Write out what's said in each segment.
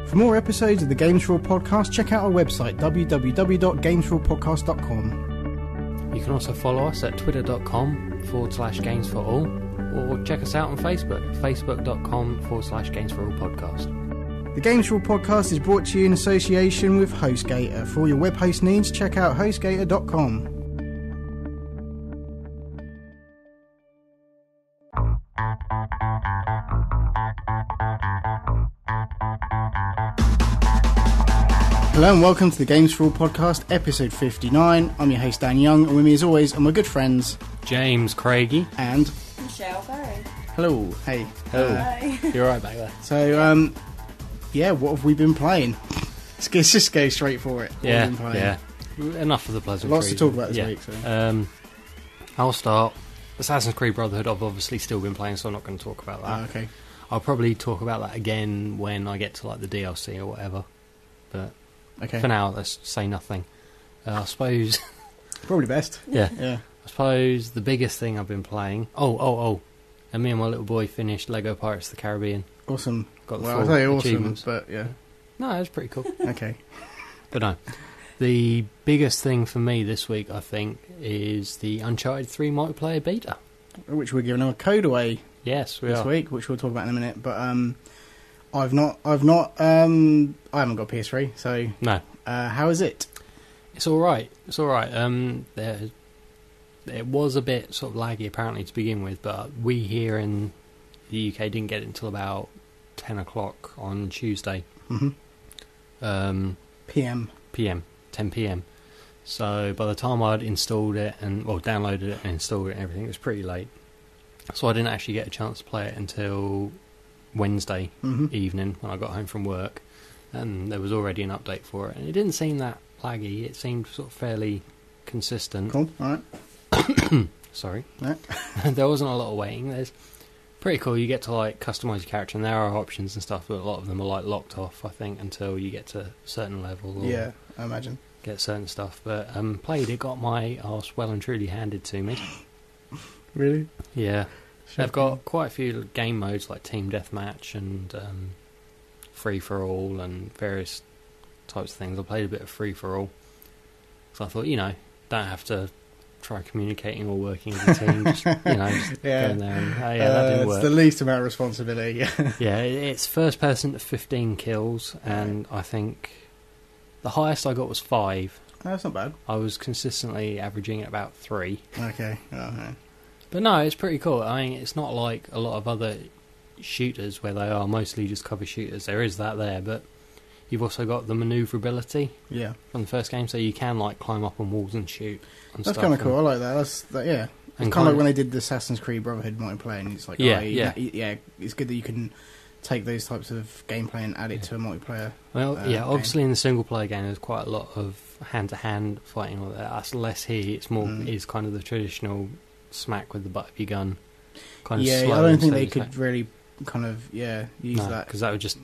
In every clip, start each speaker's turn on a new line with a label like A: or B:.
A: For more episodes of the Games4all podcast, check out our website, www.games4all.podcast.com.
B: You can also follow us at twitter.com/Games4all, or check us out on Facebook, facebook.com/Games4all podcast.
A: The Games4all podcast is brought to you in association with HostGator. For all your web host needs, check out hostgator.com. Hello and welcome to the Games4all podcast, episode 59. I'm your host Dan Young, and with me as always are my good friends
B: James Craigie
A: and
C: Michelle Barry.
A: Hello, hey.
B: Hello.
C: Hi.
B: You're right back there.
A: So, yeah, what have we been playing? Let's just go straight for it. What have we been playing?
B: Enough of the pleasantries.
A: Lots to talk about this week. So.
B: I'll start. Assassin's Creed Brotherhood I've obviously still been playing, so I'm not going to talk about that.
A: Okay.
B: I'll probably talk about that again when I get to like the DLC or whatever. But for now, let's say nothing. I suppose...
A: Probably best.
B: Yeah.
A: I
B: suppose the biggest thing I've been playing... Oh. And me and my little boy finished Lego Pirates of the Caribbean.
A: Awesome.
B: Got the
A: well,
B: full
A: I say awesome,
B: achievements.
A: but yeah.
B: No, it was pretty cool.
A: Okay.
B: But no. The biggest thing for me this week, I think, is the Uncharted 3 multiplayer beta.
A: Which we're giving a code away
B: Yes, we
A: this
B: are.
A: week, which we'll talk about in a minute. But I haven't got PS3, so...
B: No.
A: How is it?
B: It's alright. It was a bit sort of laggy apparently to begin with, but we here in the UK didn't get it until about 10 o'clock on Tuesday.
A: Mm-hmm. 10
B: PM. So by the time I'd installed it downloaded it and installed it and everything, it was pretty late. So I didn't actually get a chance to play it until Wednesday evening when I got home from work, and there was already an update for it, and it didn't seem that laggy. It seemed sort of fairly consistent.
A: Cool, alright.
B: Sorry.
A: Yeah.
B: There wasn't a lot of waiting. There's pretty cool. You get to like customise your character, and there are options and stuff, but a lot of them are like locked off, I think, until you get to a certain level. Or
A: Yeah, I imagine.
B: Get certain stuff. But played it, got my arse well and truly handed to me.
A: Really?
B: Yeah. They've got quite a few game modes like Team Deathmatch and Free for All and various types of things. I played a bit of Free for All, so I thought, don't have to try communicating or working as a team. Just, just go in there and that didn't work.
A: It's the least amount of responsibility.
B: Yeah, it's first person to 15 kills, and I think the highest I got was 5.
A: That's not bad.
B: I was consistently averaging at about 3.
A: Okay. Okay.
B: But no, it's pretty cool. I mean, it's not like a lot of other shooters where they are mostly just cover shooters. There is that there, but you've also got the manoeuvrability from the first game, so you can like climb up on walls and shoot. And
A: That's kind of cool. I like that. It's kind of like when they did the Assassin's Creed Brotherhood multiplayer, and it's like, it's good that you can take those types of gameplay and add it to a multiplayer.
B: Well, obviously in the single player game, there's quite a lot of hand-to-hand fighting. All that. That's less here. It's more is kind of the traditional smack with the butt of your gun. Kind of slow.
A: I don't think they could really kind of use that,
B: because that would just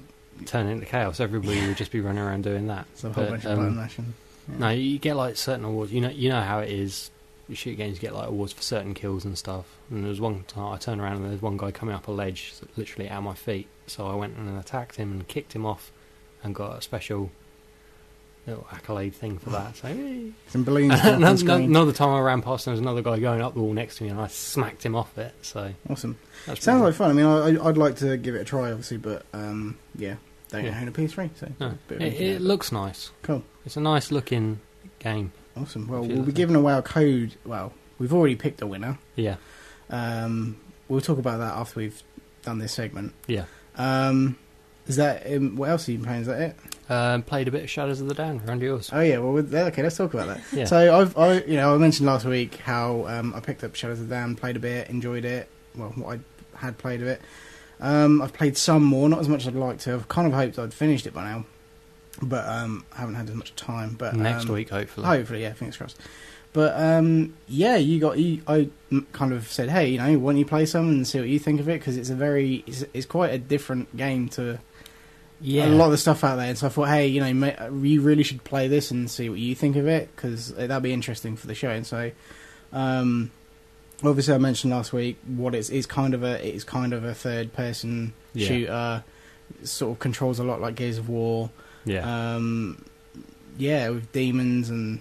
B: turn into chaos. Everybody would just be running around doing that.
A: It's a whole bunch of button mashing. Yeah.
B: No, you get like certain awards. You know how it is. You shoot games, you get like awards for certain kills and stuff. And there was one time I turned around and there was one guy coming up a ledge, literally at my feet. So I went and attacked him and kicked him off, and got a special little accolade thing for that. So
A: some balloons.
B: Another time I ran past, there was another guy going up the wall next to me, and I smacked him off it. So
A: awesome. Sounds like fun. I mean, I'd like to give it a try, obviously, but don't own a PS3, so
B: it looks nice.
A: Cool.
B: It's a nice looking game.
A: Awesome. Well, we'll be giving away our code. Well, we've already picked a winner.
B: Yeah.
A: We'll talk about that after we've done this segment.
B: Yeah.
A: Is that what else are you playing? Is that it?
B: Played a bit of Shadows of the Down around yours.
A: Oh yeah, well okay, let's talk about that.
B: Yeah.
A: So I mentioned last week how I picked up Shadows of the Down, played a bit, enjoyed it. Well, what I had played of it. I've played some more, not as much as I'd like to. I've kind of hoped I'd finished it by now, but haven't had as much time. But
B: next week, hopefully.
A: Hopefully, yeah, fingers crossed. But I kind of said, hey, why don't you play some and see what you think of it, because it's quite a different game to a lot of the stuff out there. And so I thought, hey, you really should play this and see what you think of it, because that'd be interesting for the show. And so, obviously, I mentioned last week what it's kind of a third person shooter It sort of controls a lot like Gears of War.
B: Yeah.
A: With demons and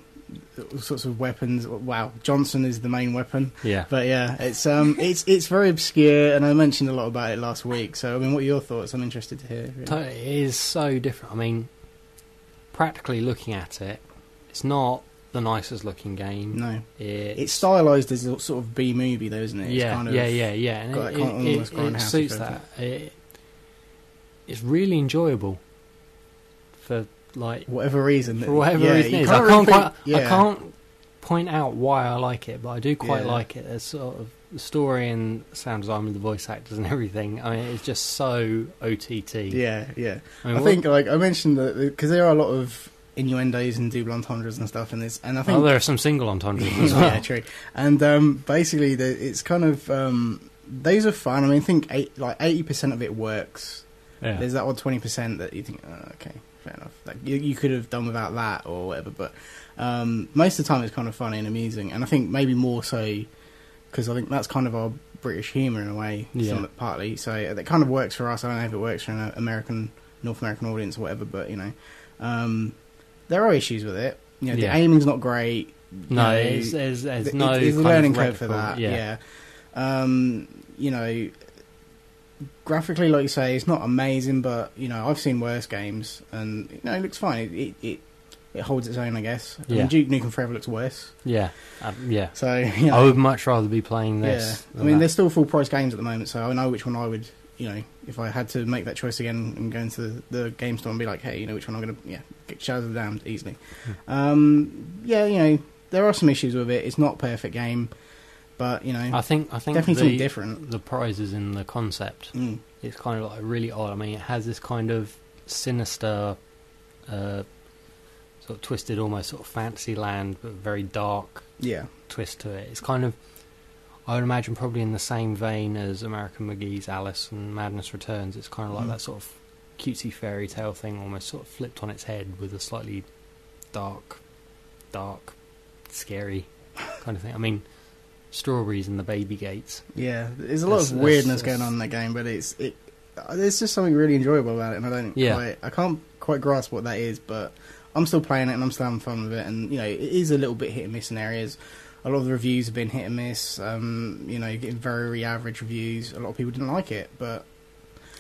A: all sorts of weapons. Wow, Johnson is the main weapon.
B: Yeah.
A: But yeah, it's very obscure, and I mentioned a lot about it last week. So I mean, what are your thoughts? I'm interested to hear. Really.
B: It is so different. I mean, practically looking at it, it's not the nicest looking game.
A: No, it's stylized as a sort of B movie, though, isn't it?
B: Yeah, and it suits that. It's really enjoyable for like
A: whatever reason.
B: For whatever reason it is. I can't point out why I like it, but I do quite like it. There's sort of the story and sound design with the voice actors and everything. I mean, it's just so OTT.
A: Yeah. I think, like I mentioned, that because there are a lot of innuendos and double entendres and stuff in this, and I think
B: there are some single entendres as well.
A: Yeah, true. And basically, it's kind of those are fun. I mean, I think 80% of it works.
B: Yeah.
A: There's that odd 20% that you think, okay, fair enough. Like you could have done without that or whatever. But most of the time, it's kind of funny and amusing, and I think maybe more so because I think that's kind of our British humour in a way, partly. So that kind of works for us. I don't know if it works for an North American audience or whatever, but you know. There are issues with it. You know, the aiming's not great.
B: No, there's no
A: there's a learning curve for that.
B: Yeah.
A: You know, graphically, like you say, it's not amazing, but you know, I've seen worse games, and you know, it looks fine. It holds its own, I guess. I mean, Duke Nukem Forever looks worse.
B: Yeah.
A: So you know,
B: I would much rather be playing this.
A: Yeah. I mean, they're still full price games at the moment, so I know which one I would. You know, if I had to make that choice again and go into the game store and be like, hey, you know, which one I'm going to, get Shadows of the Damned easily. You know, there are some issues with it. It's not a perfect game, but, you know,
B: I think
A: definitely something different.
B: The prize is in the concept. It's kind of like really odd. I mean, it has this kind of sinister, sort of twisted, almost sort of fantasy land, but very dark twist to it. It's kind of, I would imagine, probably in the same vein as American McGee's Alice and Madness Returns. It's kind of like that sort of cutesy fairy tale thing, almost sort of flipped on its head with a slightly dark, scary kind of thing. I mean, strawberries and the baby gates.
A: Yeah, there's a lot of weirdness going on in that game, but there's just something really enjoyable about it, and I can't quite grasp what that is, but I'm still playing it and I'm still having fun with it, and you know, it is a little bit hit and miss in areas. A lot of the reviews have been hit and miss. You know, you're getting very average reviews. A lot of people didn't like it, but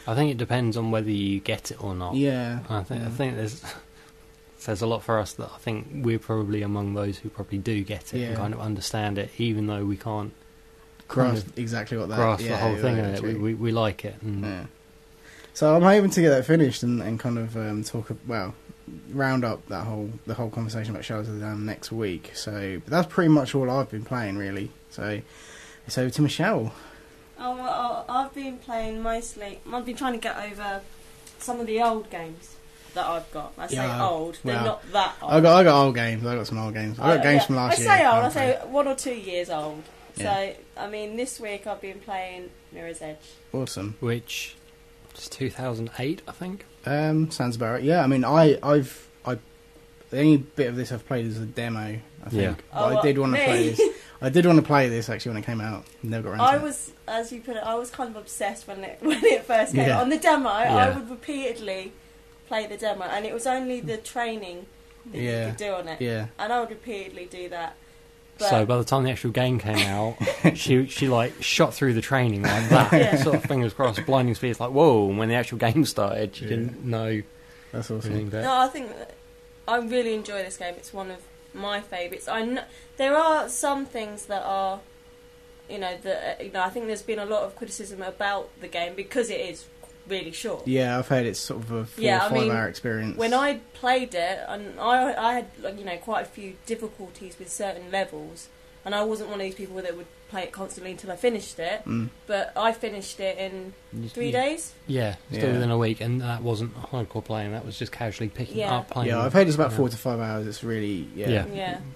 B: I think it depends on whether you get it or not.
A: Yeah,
B: I think there's a lot for us that I think we're probably among those who probably do get it and kind of understand it, even though we can't
A: grasp exactly what that
B: grasp the whole thing of it. We like it. And
A: so I'm hoping to get that finished and kind of round up the whole conversation about Shadows of the Damned next week. So but that's pretty much all I've been playing, really. So it's over to Michelle.
C: Oh, well, I've been playing mostly. I've been trying to get over some of the old games that I've got. I say old, they're not that old.
A: I got old games. I got some old games. I got games from last year.
C: I say old. I say 1 or 2 years old. So I mean, this week I've been playing Mirror's Edge.
A: Awesome.
B: Which is 2008, I think.
A: Sounds about right. Yeah, I mean, I've the only bit of this I've played is a demo, I think.
B: Yeah.
A: I did want to play this. I did want to play this actually when it came out. Never got around to it.
C: As you put it, I was kind of obsessed when it first came out. On the demo, I would repeatedly play the demo, and it was only the training that you could do on it.
A: Yeah.
C: And I would repeatedly do that. But
B: so by the time the actual game came out, she like shot through the training like that. Sort of fingers crossed, blinding speed. It's like, whoa! And when the actual game started, she didn't know.
A: That's awesome.
C: No, I think I really enjoy this game. It's one of my favourites. There are some things that are, I think there's been a lot of criticism about the game because it is really short.
A: Yeah, I've heard it's sort of a 4 or 5 hour experience.
C: When I played it, and I had quite a few difficulties with certain levels, and I wasn't one of these people that would play it constantly until I finished it. But I finished it in 3 days.
B: Yeah, still within a week, and that wasn't hardcore playing. That was just casually picking up playing.
A: Yeah, I've heard it's about 4 to 5 hours. It's really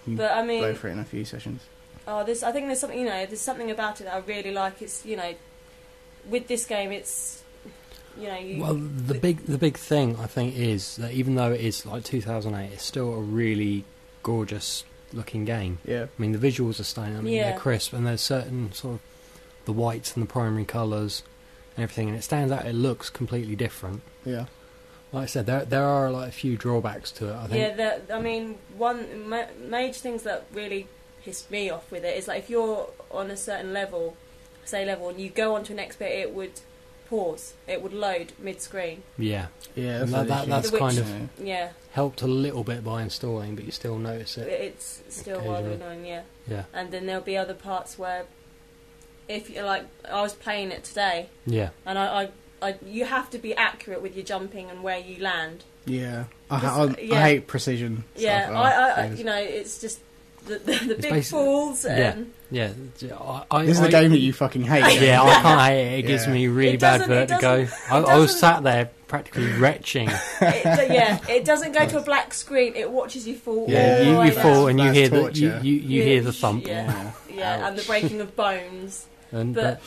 C: But I mean,
A: go for it in a few sessions.
C: I think there's something there's something about it that I really like. It's with this game, it's
B: the big thing I think is that even though it is like 2008, it's still a really gorgeous looking game.
A: Yeah,
B: I mean the visuals are stunning. I mean they're crisp, and there's certain sort of the whites and the primary colours, and everything, and it stands out. It looks completely different.
A: Yeah.
B: Like I said, there are like a few drawbacks to it. I think.
C: Yeah, I mean, one major things that really pissed me off with it is like if you're on a certain level, and you go on to an next bit, it would pause. It would load mid-screen.
B: Yeah.
A: Yeah,
B: And that's kind of
C: yeah.
B: helped a little bit by installing, but you still notice it.
C: It's still rather annoying, yeah.
B: Yeah.
C: And then there'll be other parts where, if you're like, I was playing it today.
B: Yeah.
C: And I you have to be accurate with your jumping and where you land.
A: Yeah. I hate precision.
C: Yeah,
A: stuff.
C: I you know, it's just the big falls and...
B: Yeah.
A: This is the game that you fucking hate.
B: Yeah, I can't hate it. It gives me really bad vertigo. I was sat there practically retching.
C: It doesn't go to a black screen. It watches you fall.
B: Yeah, you fall and you hear
A: torture.
B: you hear the thump.
C: Yeah, and the breaking of bones.
B: But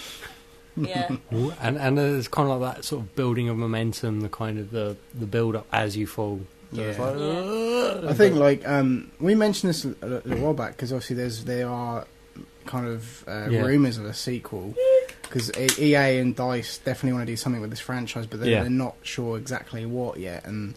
C: yeah,
B: and there's kind of like that sort of building of momentum, the kind of the build up as you fall. So it's like,
A: I think like we mentioned this a little while back because obviously there are kind of rumours of a sequel because EA and DICE definitely want to do something with this franchise, but they're not sure exactly what yet. And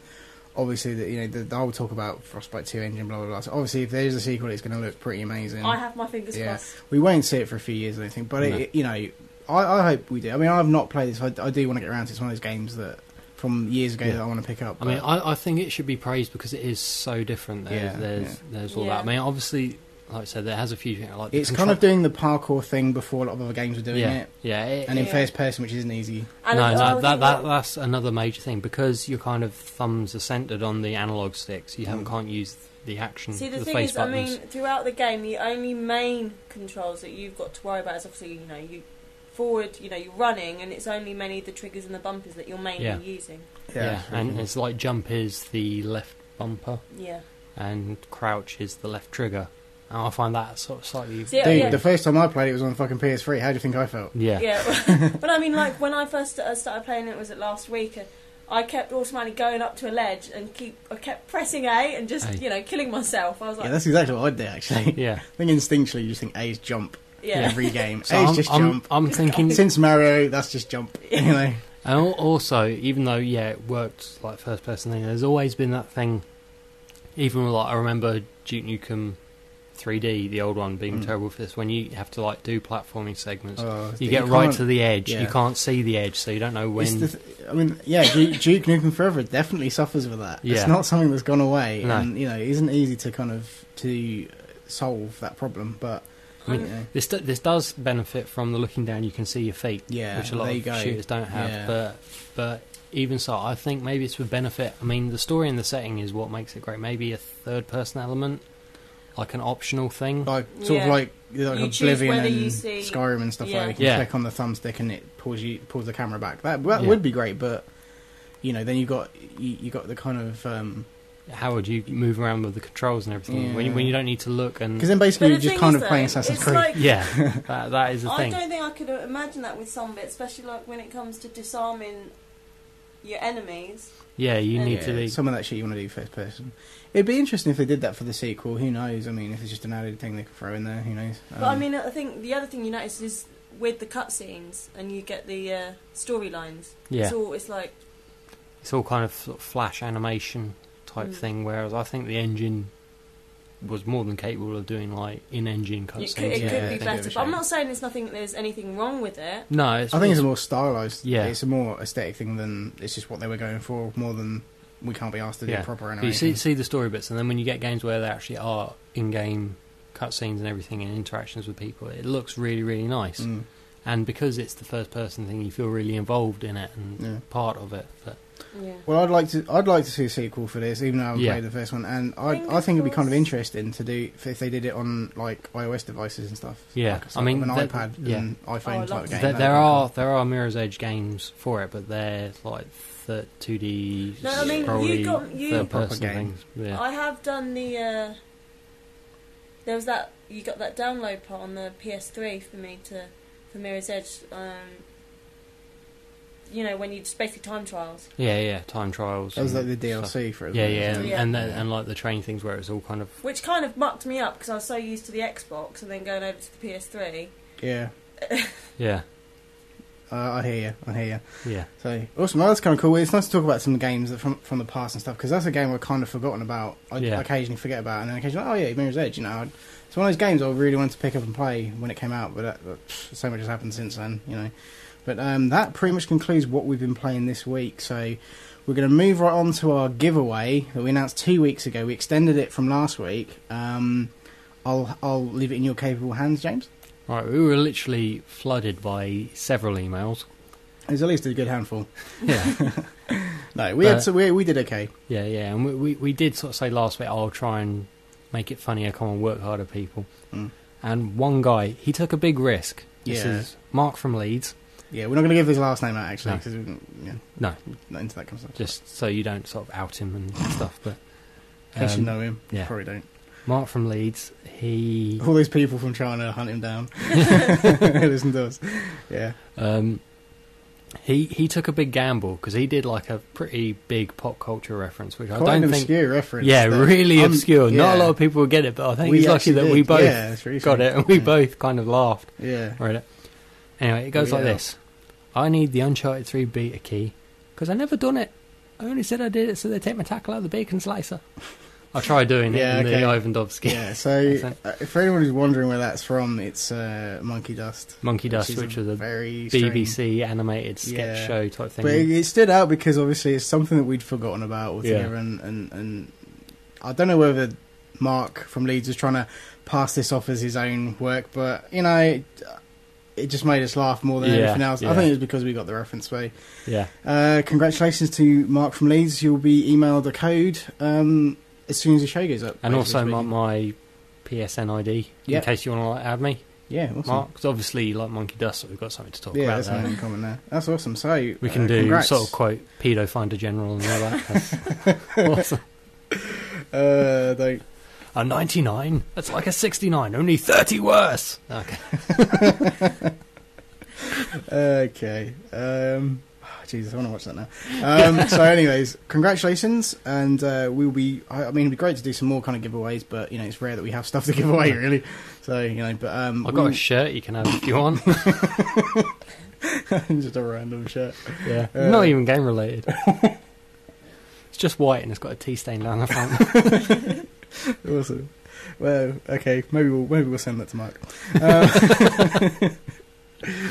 A: obviously, the whole talk about Frostbite 2 engine, blah blah blah. So obviously, if there is a sequel, it's going to look pretty amazing.
C: I have my fingers crossed.
A: We won't see it for a few years, I don't think, but I hope we do. I mean, I've not played this. I do want to get around to it. It's one of those games that from years ago that I want to pick up.
B: I mean, I think it should be praised because it is so different. There's all that. I mean, obviously, like I said, there has a few things. Like
A: it's kind of doing the parkour thing before a lot of other games are doing it.
B: Yeah,
A: and in first person, which isn't easy.
B: That's another major thing because your kind of thumbs are centered on the analog sticks. You can't use the action.
C: See, the thing
B: face
C: is,
B: buttons.
C: I mean, throughout the game, the only main controls that you've got to worry about is obviously, you forward, you're running, and it's only mainly the triggers and the bumpers that you're mainly using.
B: Yeah, and it's like jump is the left bumper.
C: Yeah.
B: And crouch is the left trigger. And I find that sort of slightly...
A: Dude, the first time I played it was on fucking PS3. How do you think I felt?
C: Yeah. But I mean, like, when I first started playing it, was it last week, I kept automatically going up to a ledge and I kept pressing A and just, killing myself. I was like...
A: Yeah, that's exactly what I'd do, actually.
B: Yeah.
A: I think instinctually you just think A is jump.
C: Yeah.
A: Every game.
B: So
A: A is just jump.
B: I'm thinking...
A: Since Mario, that's just jump.
B: And also, even though, it worked like first person thing, there's always been that thing, even with, like, I remember Duke Nukem 3D, the old one, being terrible for this, when you have to, like, do platforming segments, you get right to the edge, you can't see the edge, so you don't know when...
A: Duke Nukem Forever definitely suffers with that.
B: Yeah.
A: It's not something that's gone away,
B: no.
A: and, it isn't easy to solve that problem, but...
B: I mean, this does benefit from the looking down. You can see your feet, which a lot of shooters don't have.
A: Yeah.
B: But even so, I think maybe it's with benefit. I mean, the story and the setting is what makes it great. Maybe a third-person element, like an optional thing,
A: like Oblivion and Skyrim and stuff like that. You can click on the thumbstick and it pulls the camera back. That would be great, but then you got the kind of.
B: How would you move around with the controls and everything when you don't need to look? And
A: because then basically you're just kind of playing Assassin's Creed.
C: Like,
B: that is the thing.
C: I don't think I could imagine that with some bits, especially like when it comes to disarming your enemies.
B: Yeah, you need to be...
A: Some of that shit you want to do first person. It'd be interesting if they did that for the sequel. Who knows? I mean, if it's just an added thing they could throw in there, who knows?
C: But I mean, I think the other thing you notice is with the cutscenes and you get the storylines.
B: Yeah.
C: It's
B: all kind of, sort of flash animation type thing, whereas I think the engine was more than capable of doing like in-engine cutscenes.
C: It could be better, but I'm not saying there's anything wrong with it.
B: No,
A: I think it's a more stylised.
B: Yeah,
A: it's a more aesthetic thing than it's just what they were going for. More than we can't be asked to do proper animation.
B: You see the story bits, and then when you get games where there actually are in-game cutscenes and everything and interactions with people, it looks really, really nice. And because it's the first-person thing, you feel really involved in it and part of it. But
A: well, I'd like to see a sequel for this, even though I haven't played the first one, and I think it'd be kind of interesting to do if they did it on like iOS devices and stuff.
B: Yeah,
A: I mean, an iPad and iPhone type of game.
B: There are Mirror's Edge games for it, but they're like 2D.
C: No, I mean
B: third-person things. Yeah.
C: I have done the. There was that you got that download part on the PS3 for Mirror's Edge. When you just basically time trials.
B: Yeah, time trials.
A: That was like the DLC for it.
B: And like the train things where it's all kind of...
C: Which kind of mucked me up because I was so used to the Xbox and then going over to the PS3.
A: Yeah.
B: Yeah.
A: I hear you.
B: Yeah.
A: So awesome. Well, that's kind of cool. It's nice to talk about some games that from the past and stuff, because that's a game I've kind of forgotten about. I occasionally forget about, and then occasionally, oh yeah, Mirror's Edge. It's one of those games I really wanted to pick up and play when it came out, but so much has happened since then. But that pretty much concludes what we've been playing this week. So we're going to move right on to our giveaway that we announced 2 weeks ago. We extended it from last week. I'll leave it in your capable hands, James.
B: Right, we were literally flooded by several emails.
A: There's at least a good handful.
B: Yeah.
A: No, we did okay.
B: Yeah, and we did sort of say last week, I'll try and make it funnier, come on, work harder, people. And one guy, he took a big risk. This is Mark from Leeds.
A: Yeah, we're not going to give his last name out, actually.
B: No.
A: Not into that kind of stuff.
B: Just so you don't sort of out him and stuff. But
A: in case you know him,
B: yeah.
A: Probably don't.
B: Mark from Leeds,
A: all these people from China hunt him down. Listen to us. Yeah.
B: He took a big gamble because he did like a pretty big pop culture reference, which
A: quite
B: I don't
A: an
B: think
A: obscure reference.
B: Yeah, really obscure.
A: Yeah.
B: Not a lot of people will get it, but I think he's lucky that we both got it and we both kind of laughed.
A: Yeah.
B: Read it. Anyway, it goes like this. I need the Uncharted 3 beta key because I never done it. I only said I did it so they take my tackle out of the bacon slicer. I tried doing it in the Ivandovsky.
A: Yeah, so for anyone who's wondering where that's from, it's Monkey Dust.
B: Monkey Dust, which was a
A: very
B: BBC animated sketch show type thing.
A: But it stood out because obviously it's something that we'd forgotten about altogether, and I don't know whether Mark from Leeds was trying to pass this off as his own work, but it just made us laugh more than anything else. I think it was because we got the reference. So congratulations to Mark from Leeds. You'll be emailed a code as soon as the show goes up.
B: And also my PSN ID, in case you want to add me.
A: Yeah, awesome.
B: Mark, because obviously you like Monkey Dust, so we've got something to talk about
A: there. Yeah, that's something in common there. That's awesome. So
B: we can do sort of quote pedo finder general and all that. That's awesome.
A: Don't.
B: A 99? That's like a 69, only 30 worse. Okay.
A: Okay. Jesus, I want to watch that now. So anyways, congratulations, and we'll be, it'd be great to do some more kind of giveaways, but it's rare that we have stuff to give away, really. So but
B: I've got a shirt you can have if you want.
A: Just a random shirt.
B: Yeah. Not even game related. It's just white and it's got a tea stain down the front.
A: Awesome. Well, okay, maybe we'll send that to Mark.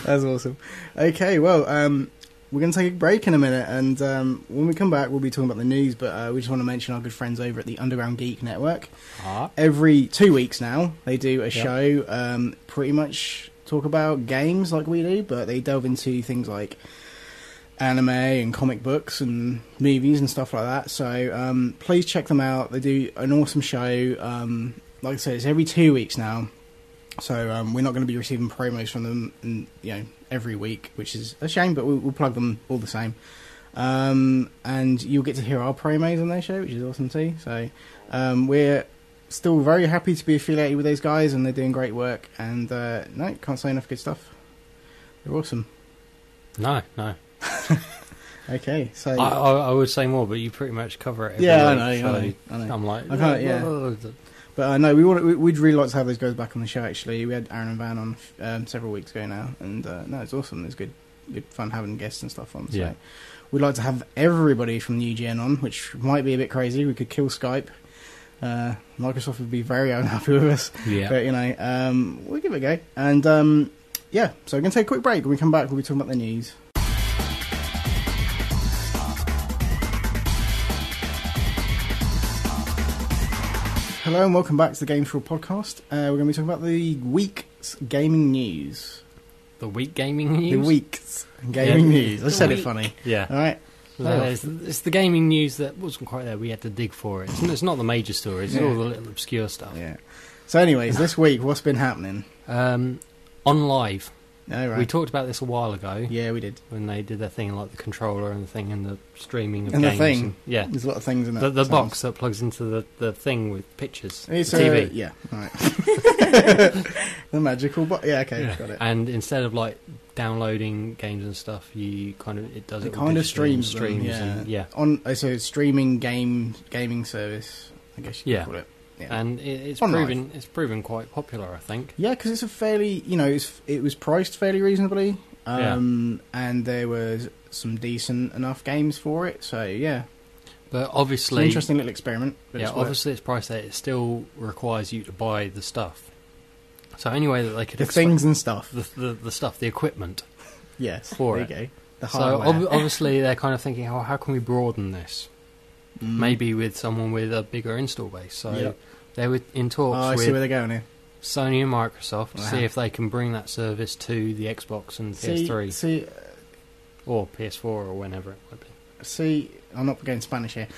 A: That's awesome. Okay, well, we're going to take a break in a minute, and when we come back, we'll be talking about the news, but we just want to mention our good friends over at the Underground Geek Network. Every 2 weeks now, they do a show, pretty much talk about games like we do, but they delve into things like anime and comic books and movies and stuff like that. So please check them out. They do an awesome show. Like I said, it's every 2 weeks now. So we're not going to be receiving promos from them, every week, which is a shame, but we'll plug them all the same. And you'll get to hear our promos on their show, which is awesome too. So we're still very happy to be affiliated with those guys, and they're doing great work. And can't say enough good stuff. They're awesome.
B: No.
A: Okay, so
B: I would say more, but you pretty much cover it.
A: I know.
B: I'm like,
A: But no, we'd really like to have those guys back on the show. Actually, we had Aaron and Van on several weeks ago now, and it's awesome. It's good fun having guests and stuff on. So we'd like to have everybody from New Gen on, which might be a bit crazy. We could kill Skype. Microsoft would be very unhappy with us.
B: Yeah,
A: but we'll give it a go. And so we're going to take a quick break. When we come back, we'll be talking about the news. Hello and welcome back to the Games4all podcast. We're going to be talking about the week's gaming news.
B: The week gaming news?
A: The week's gaming news. I said it funny.
B: Yeah.
A: Alright.
B: It's the gaming news that wasn't quite there. We had to dig for it. It's not the major stories. It's all the little obscure stuff.
A: Yeah. So anyways, this week, what's been happening?
B: On Live.
A: Oh, right.
B: We talked about this a while ago.
A: Yeah, we did.
B: When they did their thing, like the controller and the thing and the streaming of
A: and
B: games.
A: The thing.
B: Yeah.
A: There's a lot of things in it.
B: The box that plugs into the thing with pictures.
A: It's
B: TV.
A: Yeah, alright. The magical box. Yeah, okay, got it.
B: And instead of like downloading games and stuff, it
A: kind of streams them, so streaming gaming service, I guess you could call it. Yeah.
B: And it's proven quite popular, I think.
A: Yeah, because it's a fairly, it was priced fairly reasonably. and there was some decent enough games for it. So yeah,
B: but obviously,
A: it's an interesting little experiment. But
B: obviously, it's priced that it still requires you to buy the stuff. So any way that they could
A: things and stuff,
B: the stuff, the equipment,
A: yes,
B: for
A: there
B: it.
A: You go. The hardware.
B: So obviously, they're kind of thinking, how can we broaden this? Maybe with someone with a bigger install base. So they were in talks
A: I
B: with
A: see where they're going here.
B: Sony and Microsoft to see if they can bring that service to the Xbox and PS3 or PS4 or whenever it might be.
A: See, I'm not going Spanish here.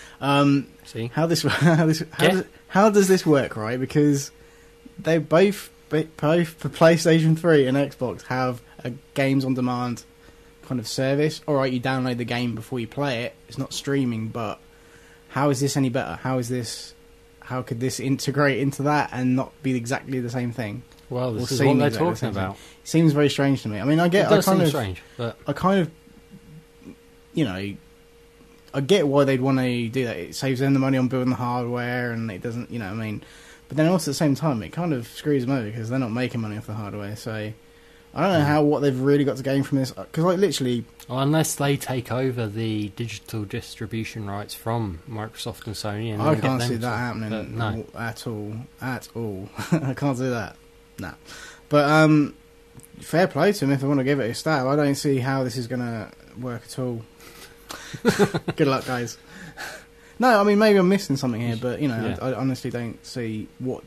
B: See
A: how does this work, right? Because they both for PlayStation 3 and Xbox have a games on demand kind of service. All right, you download the game before you play it. It's not streaming, but how is this any better? How could this integrate into that and not be exactly the same thing?
B: Well, this is what they're talking about.
A: It seems very strange to me. I mean,
B: It does seem strange, but
A: I kind of, I get why they'd want to do that. It saves them the money on building the hardware, and it doesn't, you know what I mean? But then also at the same time, it kind of screws them over because they're not making money off the hardware. So I don't know what they've really got to gain from this. Because, like, literally...
B: unless they take over the digital distribution rights from Microsoft and Sony. And
A: I can't see that happening
B: no.
A: at all. I can't see that. No. But fair play to them if they want to give it a stab. I don't see how this is going to work at all. Good luck, guys. No, I mean, maybe I'm missing something here, but, I honestly don't see what,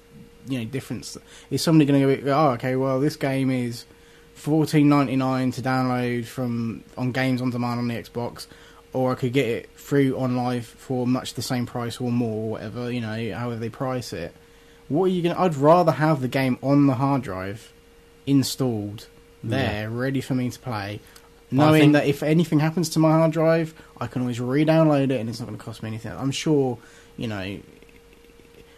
A: difference. Is somebody going to go, okay, well, this game is $14.99 to download on Games on Demand on the Xbox, or I could get it through OnLive for much the same price or more, or whatever, however they price it. What are you going to... I'd rather have the game on the hard drive, installed, there, ready for me to play, knowing that if anything happens to my hard drive, I can always re-download it and it's not going to cost me anything. I'm sure, I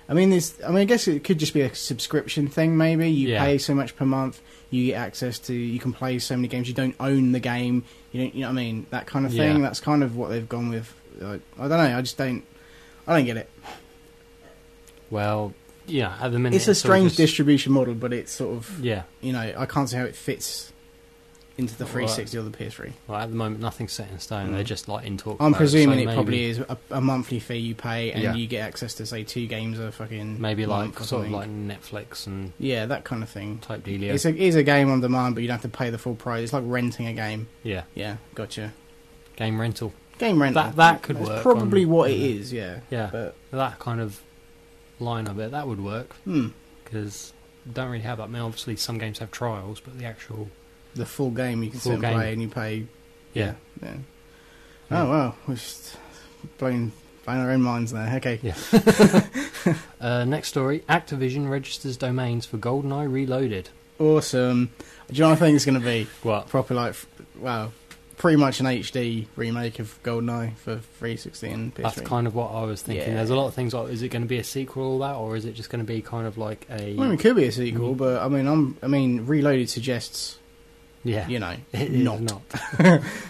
A: guess it could just be a subscription thing, maybe. You pay so much per month, you get access to... You can play so many games, you don't own the game, you know what I mean? That kind of thing. That's kind of what they've gone with. I don't know, I don't get it.
B: Well... Yeah, at the minute...
A: It's a strange distribution model, but it's sort of...
B: Yeah.
A: I can't see how it fits into the 360 or the PS3.
B: Well, at the moment, nothing's set in stone. They're just, like, in talk.
A: I'm presuming it probably is a monthly fee you pay, and you get access to, say, 2 games a fucking...
B: Maybe, like, sort of like Netflix and...
A: Yeah, that kind of thing.
B: Type dealio.
A: It is a game on demand, but you don't have to pay the full price. It's like renting a game.
B: Yeah.
A: Yeah, gotcha.
B: Game rental.
A: Game rental.
B: That could work.
A: That's probably what it is, yeah.
B: Yeah,
A: but
B: that kind of... line of it, that would work because don't really have that. I mean, obviously some games have trials, but the
A: full game you can sit and play and you pay. Yeah. Oh well, we're just blowing our own minds there. Okay.
B: Yeah. Next story: Activision registers domains for GoldenEye Reloaded.
A: Awesome. Do you know what I think it's going to be?
B: What?
A: Proper pretty much an HD remake of GoldenEye for 360 and PS3.
B: That's kind of what I was thinking. There's a lot of things like, is it going to be a sequel or that, or is it just going to be kind of like a...
A: Well, it could be a sequel, but I mean, Reloaded suggests,
B: it
A: not.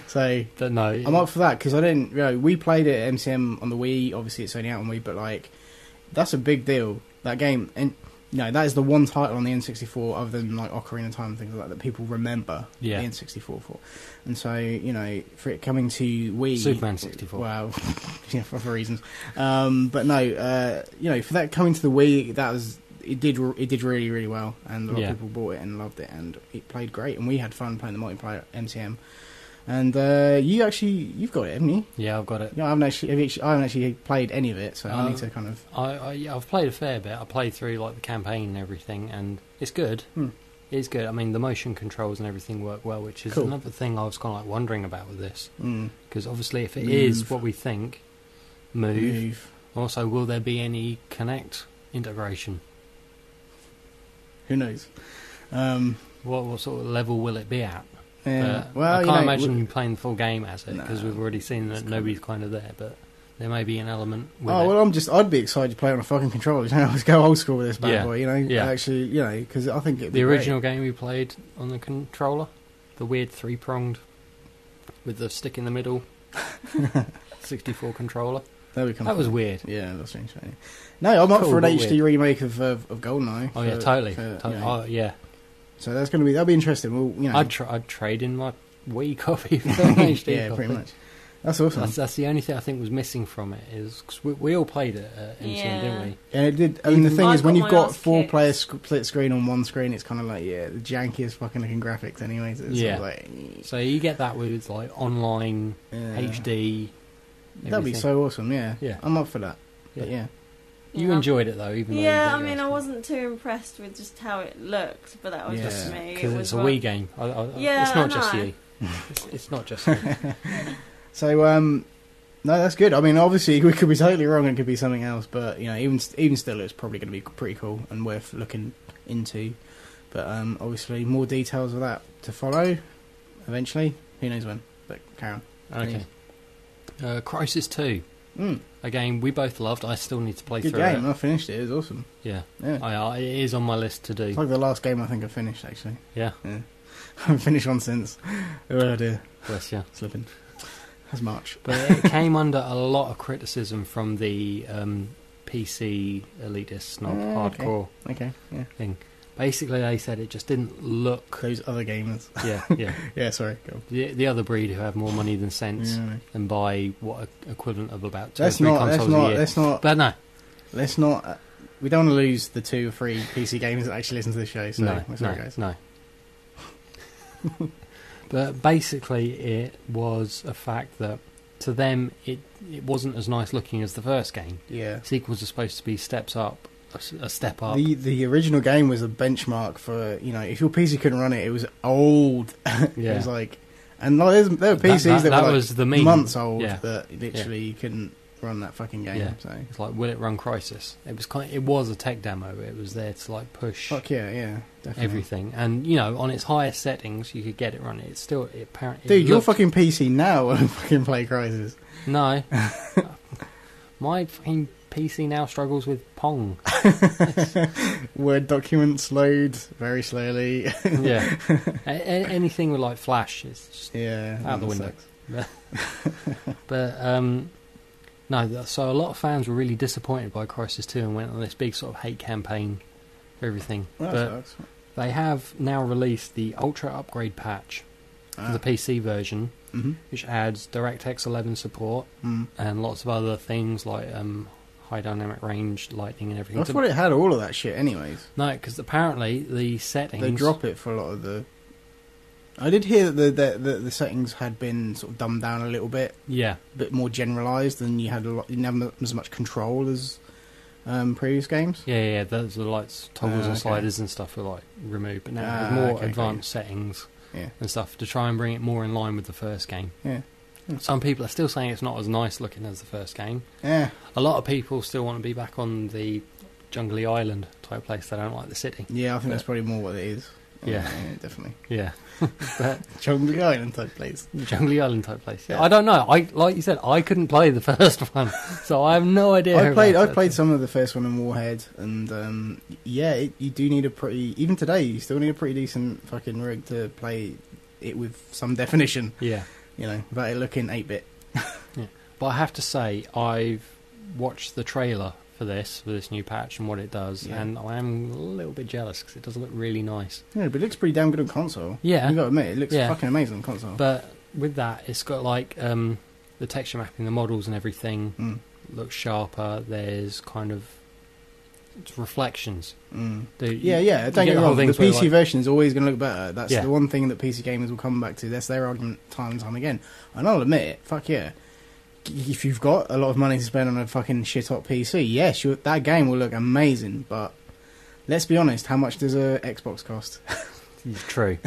A: So,
B: but no,
A: I'm up for that, because I didn't, we played it at MCM on the Wii, obviously it's only out on Wii, but like, that's a big deal, that game, and that is the one title on the N64, other than like Ocarina of Time and things like that people remember the N64 for. And so, for it coming to Wii...
B: Superman 64.
A: Well, for other reasons. But no, for that coming to the Wii, it did really, really well. And a lot of people bought it and loved it. And it played great. And we had fun playing the multiplayer at MCM. And you've got it, haven't you?
B: Yeah, I've got it.
A: Yeah, I haven't actually played any of it, so I need to kind of...
B: I've played a fair bit. I played through like the campaign and everything, and it's good. It's good. I mean, the motion controls and everything work well, which is another thing I was kind of like wondering about with this. Because obviously, if it is what we think, move. Also, will there be any Kinect integration?
A: Who knows?
B: What sort of level will it be at?
A: Yeah.
B: I can't imagine you playing the full game as it, because we've already seen that nobody's kind of there, but there may be an element with it.
A: Well, I'd be excited to play on a fucking controller. Let's go old school with this bad boy,
B: Yeah.
A: Actually, because I think it'd be
B: the original game we played on the controller, the weird 3-pronged, with the stick in the middle, 64 controller. That was weird.
A: Yeah, that's strange. No, I'm up for an HD remake of GoldenEye.
B: Oh yeah, totally. Oh yeah.
A: So that'll be interesting. Well,
B: I'd trade in my Wii copy, for an HD
A: yeah,
B: copy.
A: pretty much. That's awesome.
B: That's the only thing I think was missing from it, is cause we all played it at MCM, didn't we?
A: And it did. I mean, the thing
C: I
A: is, when
C: got
A: you've
C: my
A: got
C: ass
A: 4
C: kicked.
A: players split screen on one screen, it's kind of like, the jankiest fucking looking graphics anyways. It's
B: Yeah.
A: sort of like,
B: So you get that with like online HD.
A: That'd be
B: everything.
A: so awesome, yeah.
B: Yeah.
A: I'm up for that. But yeah.
B: You enjoyed it though, even though
C: Yeah,
B: you
C: I mean, I
B: didn't
C: wasn't too impressed with just how it looked, but that was
A: Yeah.
C: just me.
B: because
C: It
B: it's
C: was
B: a
C: like-
B: Wii game.
C: Yeah,
B: it's not
C: I
B: just
C: know.
B: you. It's not just you.
A: So, no, that's good. I mean, obviously, we could be totally wrong. It could be something else, but you know, even still, it's probably going to be pretty cool and worth looking into. But obviously, more details of that to follow eventually. Who knows when? But carry on.
B: Okay. Crysis 2. A game we both loved. I still need to play
A: Good
B: through
A: game.
B: it.
A: I finished it. It was awesome.
B: Yeah.
A: Yeah.
B: It is on my list to do.
A: It's like the last game I think I finished, actually.
B: Yeah.
A: I haven't finished one since. Oh dear.
B: Bless you.
A: Slipping. That's March.
B: But it came under a lot of criticism from the PC elitist snob hardcore
A: Okay, yeah.
B: thing. Basically, they said it just didn't look.
A: Those other gamers.
B: Yeah, yeah.
A: Yeah, sorry. Go.
B: The other breed who have more money than sense
A: Yeah.
B: and buy what equivalent of about 2 or
A: Let's
B: 3
A: not.
B: consoles
A: Let's
B: a
A: not.
B: year.
A: Let's not.
B: But no,
A: Let's not. We don't want to lose the 2 or 3 PC gamers that actually listen to the show. So we're sorry, guys.
B: no. But basically, it was a fact that to them it wasn't as nice looking as the first game.
A: Yeah.
B: Sequels are supposed to be steps up, a step up.
A: The original game was a benchmark for, you know, if your PC couldn't run it, it was old.
B: Yeah.
A: It was like, and like, there were PCs that were like
B: was the meme.
A: months old
B: Yeah.
A: that literally couldn't run that fucking game.
B: Yeah.
A: So
B: It's like, will it run Crysis? It was a tech demo. It was there to like push
A: fuck yeah, definitely.
B: everything, and you know, on its highest settings, you could get it running. It's still apparently.
A: Dude, your fucking PC now will fucking play Crysis.
B: No, my fucking PC now struggles with Pong.
A: Word documents load very slowly.
B: Yeah, anything with like Flash is just
A: Yeah,
B: out the
A: that
B: window.
A: sucks.
B: But no, so a lot of fans were really disappointed by Crysis 2 and went on this big sort of hate campaign for everything.
A: Well,
B: but
A: that sucks.
B: they have now released the Ultra Upgrade patch for the PC version, which adds DirectX 11 support and lots of other things like high dynamic range, lighting and everything.
A: I thought it had all of that shit anyways.
B: No, because apparently the settings...
A: They drop it for a lot of the... I did hear that the settings had been sort of dumbed down a little bit.
B: Yeah.
A: A bit more generalised, and you didn't have as much control as previous games.
B: Yeah, those are the lights, toggles and
A: Okay.
B: sliders and stuff were like removed, but now it has more
A: okay,
B: advanced settings
A: Yeah.
B: and stuff to try and bring it more in line with the first game.
A: Yeah.
B: Some people are still saying it's not as nice looking as the first game.
A: Yeah.
B: A lot of people still want to be back on the jungly island type place. They don't like the city.
A: Yeah, I think that's probably more what it is.
B: Yeah.
A: Definitely.
B: Yeah. But
A: Jungly Island type place.
B: jungly island type place.
A: Yeah.
B: I don't know. Like you said, I couldn't play the first one, so I have no idea.
A: I played some of the first one in Warhead, and you do need a pretty... Even today, you still need a pretty decent fucking rig to play it with some definition.
B: Yeah.
A: You know, without it looking 8-bit.
B: Yeah. But I have to say, I've watched the trailer for this new patch and what it does,
A: Yeah.
B: and I am a little bit jealous because it does look really nice.
A: Yeah, but it looks pretty damn good on console.
B: Yeah.
A: You got to admit, it looks
B: Yeah.
A: fucking amazing on console.
B: But with that, it's got like the texture mapping, the models and everything looks sharper. There's kind of it's reflections.
A: Yeah,
B: You
A: don't
B: get
A: get
B: the
A: me
B: whole
A: wrong. The
B: things where,
A: PC
B: like-
A: version is always going to look better. That's
B: Yeah.
A: the one thing that PC gamers will come back to. That's their argument time and time again. And I'll admit it, fuck yeah. If you've got a lot of money to spend on a fucking shit-hot PC, yes, that game will look amazing, but let's be honest, how much does a Xbox cost?
B: It's true.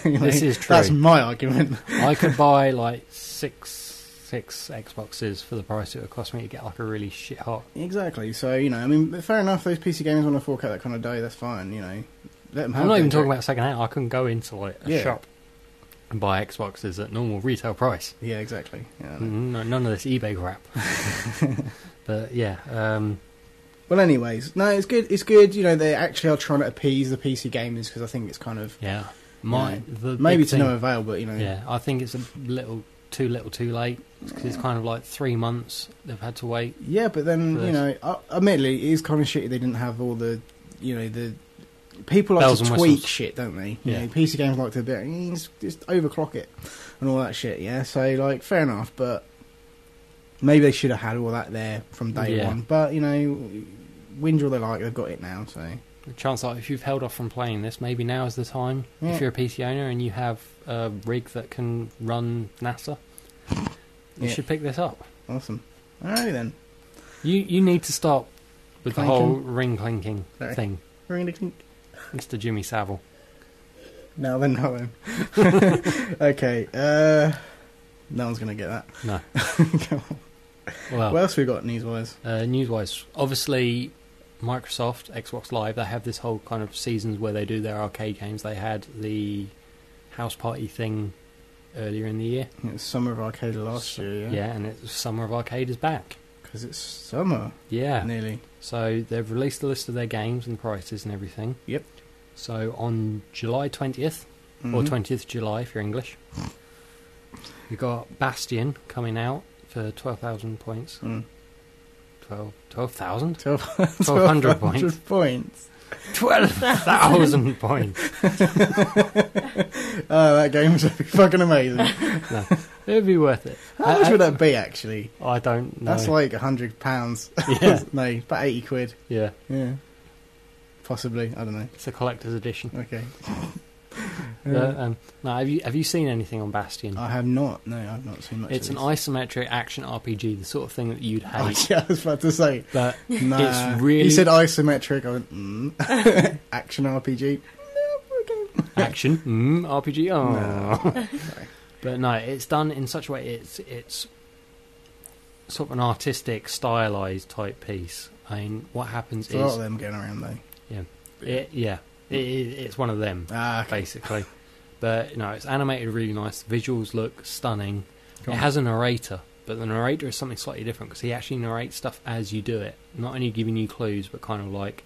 A: You know,
B: This is true.
A: That's my argument.
B: I could buy like six Xboxes for the price it would cost me to get like a really shit hot.
A: Exactly. So, you know, I mean, fair enough, those PC gamers want to fork out that kind of dough, that's fine, you know. Let them have
B: I'm not
A: their
B: even talking
A: direct-
B: about second hand. I can go into like a
A: Yeah.
B: shop and buy Xboxes at normal retail price.
A: Yeah, exactly. Yeah,
B: None of this eBay crap. But yeah,
A: well, anyways, no, it's good. It's good. You know, they actually are trying to appease the PC gamers because I think it's kind of
B: yeah. The
A: maybe
B: big
A: to
B: thing-
A: no avail, but you know,
B: Yeah, I think it's a little too late because it's kind of like 3 months they've had to wait.
A: yeah. But then
B: For
A: you
B: this.
A: know, admittedly, it is kind of shitty they didn't have all the, you know, the people like
B: bells
A: to
B: and
A: tweak
B: whistles.
A: shit, don't they?
B: Yeah.
A: PC games like to just overclock it and all that shit. Yeah, so like fair enough, but maybe they should have had all that there from day one. But whinge all they like, they've got it now. So
B: Chance are, if you've held off from playing this, maybe now is the time.
A: Yeah.
B: If you're a PC owner and you have a rig that can run NASA, you should pick this up.
A: Awesome. Alright then.
B: You need to stop with
A: Clanking?
B: the whole ring clinking thing,
A: Ring-a-clink.
B: Mr. Jimmy Savile.
A: Now then. Okay. No one's gonna get that.
B: No.
A: Come on.
B: Well,
A: What else we got news-wise?
B: news-wise, obviously, Microsoft, Xbox Live, they have this whole kind of seasons where they do their arcade games. They had the house party thing earlier in the year.
A: It was Summer of Arcade last year.
B: Yeah, and it's Summer of Arcade is back.
A: Because it's summer.
B: Yeah.
A: Nearly.
B: So they've released a list of their games and prices and everything.
A: Yep.
B: So on July 20th, or 20th July if you're English, you've got Bastion coming out for 12,000 points. 12,000? 1,200 points. 12,000 points.
A: Oh, that game's fucking amazing.
B: No, it would be worth it.
A: How much would that be, actually?
B: I don't know.
A: That's like £100.
B: Yeah.
A: No, about 80 quid.
B: Yeah.
A: Yeah. Possibly. I don't know.
B: It's a collector's edition.
A: Okay.
B: No, have you seen anything on Bastion?
A: I have not. No, I've not seen much
B: It's
A: of
B: an isometric action RPG, the sort of thing that you'd hate.
A: Yeah, I was about to say.
B: But
A: Nah.
B: it's really...
A: You said isometric. I went, action RPG.
B: Action? RPG? Oh.
A: No.
B: But no, it's done in such a way, it's sort of an artistic, stylized type piece. I mean, what happens
A: There's a lot
B: is...
A: of them going around, though.
B: It's one of them,
A: Okay.
B: basically. But, it's animated really nice. The visuals look stunning.
A: Cool.
B: It has a narrator, but the narrator is something slightly different because he actually narrates stuff as you do it. Not only giving you clues, but kind of like,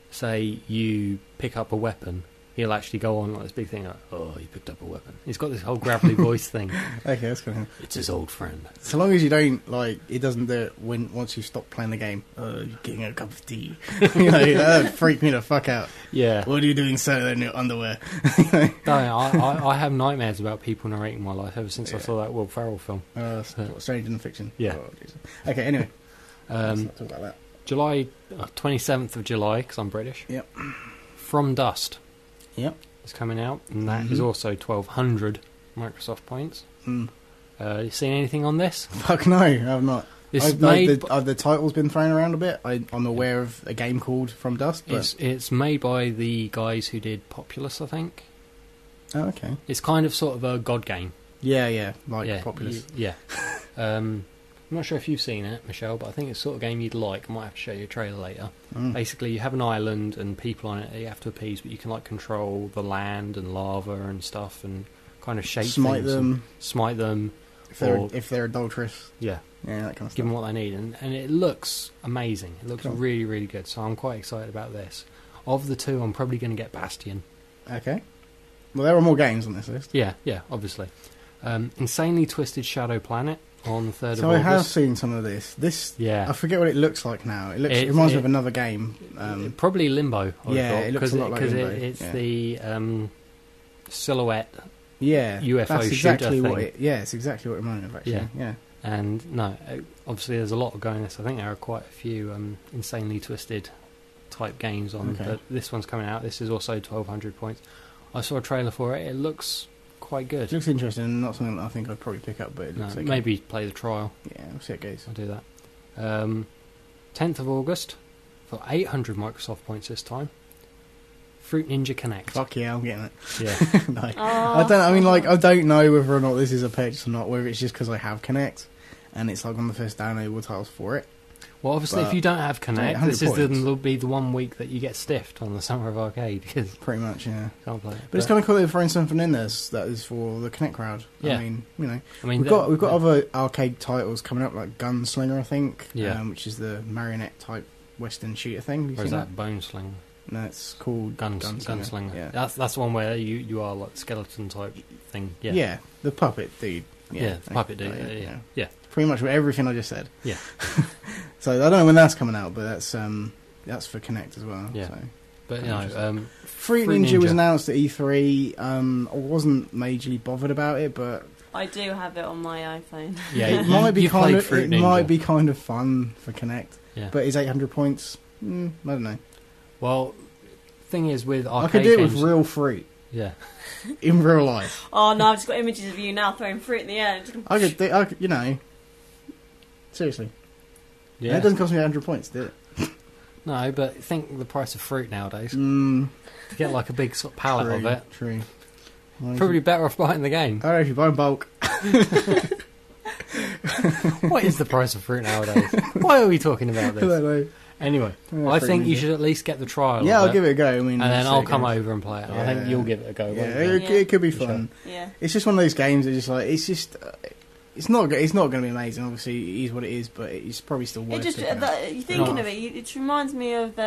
B: say you pick up a weapon, he'll actually go on like this big thing like, oh, you picked up a weapon. He's got this whole gravelly voice thing.
A: Okay, that's kind of...
B: It's his old friend.
A: So long as you don't, it doesn't do it once you stop playing the game. You're getting a cup of tea. That freaked me the fuck out.
B: Yeah.
A: What are you doing solo in your underwear?
B: No, I have nightmares about people narrating my life ever since I saw that Will Ferrell film.
A: Strange in fiction.
B: Yeah.
A: Oh, Jesus. Okay, anyway. Let's not talk about that.
B: July 27th of July, because I'm British.
A: Yep.
B: From Dust.
A: Yep.
B: It's coming out, and that is also 1,200 Microsoft points. You seen anything on this?
A: Fuck no, I've not.
B: The
A: title's been thrown around a bit. I'm aware of a game called From Dust, but...
B: It's made by the guys who did Populous, I think.
A: Oh, okay.
B: It's kind of sort of a god game.
A: Yeah, Populous.
B: I'm not sure if you've seen it, Michelle, but I think it's the sort of game you'd like. I might have to show you a trailer later. Basically, you have an island and people on it that you have to appease, but you can control the land and lava and stuff and kind of shape
A: Smite
B: things.
A: Smite them. If they're adulterous.
B: Yeah,
A: that kind of
B: give them
A: stuff.
B: what they need, and it looks amazing. It looks really, really good. So I'm quite excited about this. Of the two, I'm probably going to get Bastion.
A: Okay. Well, there are more games on this list.
B: Yeah, obviously. Insanely Twisted Shadow Planet on the 3rd of August.
A: So I have seen some of this.
B: Yeah.
A: I forget what it looks like now. It reminds me of another game.
B: Probably Limbo.
A: It looks a lot like Limbo.
B: It's the silhouette.
A: Yeah,
B: UFO
A: that's
B: shooter
A: exactly
B: thing.
A: it's exactly what it reminded me of, actually. Yeah.
B: And no, obviously there's a lot going on this. I think there are quite a few insanely twisted type games on, but this one's coming out. This is also 1,200 points. I saw a trailer for it. It looks quite good.
A: It looks interesting, and not something that I think I'd probably pick up, but it looks okay.
B: Maybe play the trial.
A: Yeah, we'll see how it goes.
B: I'll do that. 10th of August for 800 Microsoft points this time. Fruit Ninja Connect.
A: Fuck yeah, I'm getting it.
B: Yeah.
A: No. I don't know whether or not this is a purchase or not, whether it's just because I have Connect, and it's one of the first downloadable titles for it.
B: Well, obviously, if you don't have Connect, this
A: points.
B: will be the 1 week that you get stiffed on the Summer of Arcade. Cause
A: pretty much, yeah.
B: Can't play it.
A: But it's kind of cool they're throwing something in there that is for the Connect crowd.
B: Yeah.
A: I mean, we've got other arcade titles coming up, like Gunslinger, I think, which is the marionette type Western shooter thing.
B: Or is that Bone Sling?
A: No, it's called
B: Gunslinger.
A: Yeah.
B: That's the one where you are like skeleton type thing. Yeah.
A: Yeah, the puppet dude.
B: Yeah, the puppet dude. Yeah.
A: Pretty much everything I just said.
B: Yeah.
A: So I don't know when that's coming out, but that's for Connect as well.
B: Yeah.
A: So.
B: But
A: Fruit Ninja was announced at E3. I wasn't majorly bothered about it, but
C: I do have it on my iPhone.
B: Yeah,
A: it might be kind of
B: Fruit Ninja.
A: might be kind of fun for Connect.
B: Yeah.
A: But is 800 points? I don't know.
B: Well, thing is with arcade
A: I could do it
B: games,
A: with real fruit
B: yeah.
A: in real life.
C: Oh no, I've just got images of you now throwing fruit in the air.
A: I could, seriously.
B: Yeah.
A: And it doesn't cost me 800 points, did it?
B: No, but think the price of fruit nowadays.
A: To
B: get like a big sort of pallet of it.
A: True.
B: Probably better off buying the game.
A: I don't know if you buy in bulk.
B: What is the price of fruit nowadays? Why are we talking about
A: I don't
B: this?
A: know.
B: Anyway,
A: Yeah,
B: I
A: Fruit
B: think you
A: Ninja.
B: should at least get the trial.
A: Yeah,
B: of
A: I'll give it a go. I mean,
B: and then I'll come
A: over.
B: over and play it. I
A: Yeah.
B: think you'll give it a go.
A: Yeah,
B: won't you?
A: it could be
B: For
A: fun.
C: Yeah.
A: It's just one of those games that it's not going to be amazing. Obviously, it is what it is, but it's probably still worth it.
C: You're thinking of it. It reminds me of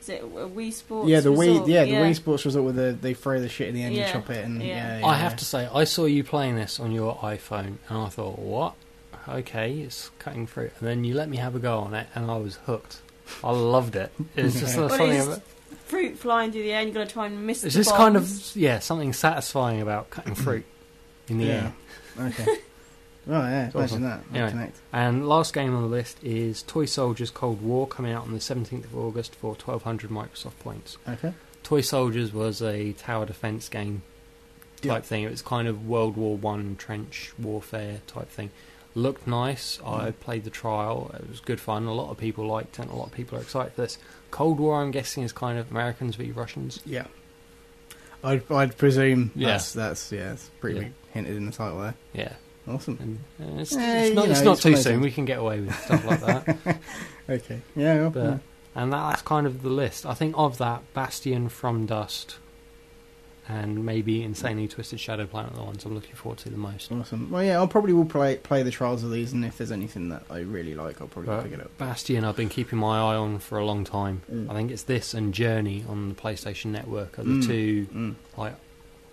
C: is it Wii Sports?
A: Yeah, the
C: Resort?
A: Wii Sports Resort where they throw the shit in the end,
C: Yeah.
A: you chop it, and
C: Yeah.
B: I have to say, I saw you playing this on your iPhone, and I thought, what? Okay, it's cutting fruit. And then you let me have a go on it, and I was hooked. I loved it. It's just
C: Well,
B: something
C: it's
B: about
C: fruit flying through the air, and you've got to try and miss
B: it's
C: the
B: just
C: bombs.
B: kind of something satisfying about cutting fruit in the air.
A: Okay. Well, yeah,
B: It's
A: imagine
B: awesome.
A: that.
B: Anyway.
A: Connect.
B: And last game on the list is Toy Soldiers Cold War, coming out on the 17th of August for 1,200 Microsoft points.
A: Okay.
B: Toy Soldiers was a tower defense game type thing. It was kind of World War One trench warfare type thing. Looked nice. I played the trial. It was good fun. A lot of people liked it, and a lot of people are excited for this. Cold War, I'm guessing, is kind of Americans v Russians.
A: Yeah. I'd presume
B: Yeah.
A: that's pretty big hinted in the title there.
B: Yeah.
A: Awesome.
B: And it's
A: Yeah,
B: not,
A: you
B: it's
A: know,
B: not
A: it's
B: too
A: one of
B: soon.
A: those
B: We can get away with stuff like that.
A: Okay. Yeah. Well,
B: But, and that's kind of the list. I think of that, Bastion, From Dust, and maybe Insanely Twisted Shadow Planet are the ones I'm looking forward to the most.
A: awesome. Well, yeah, I'll probably will play the trials of these, and if there's anything that I really like, I'll probably
B: But
A: pick it up.
B: Bastion, I've been keeping my eye on for a long time.
A: Mm.
B: I think it's this and Journey on the PlayStation Network are the two like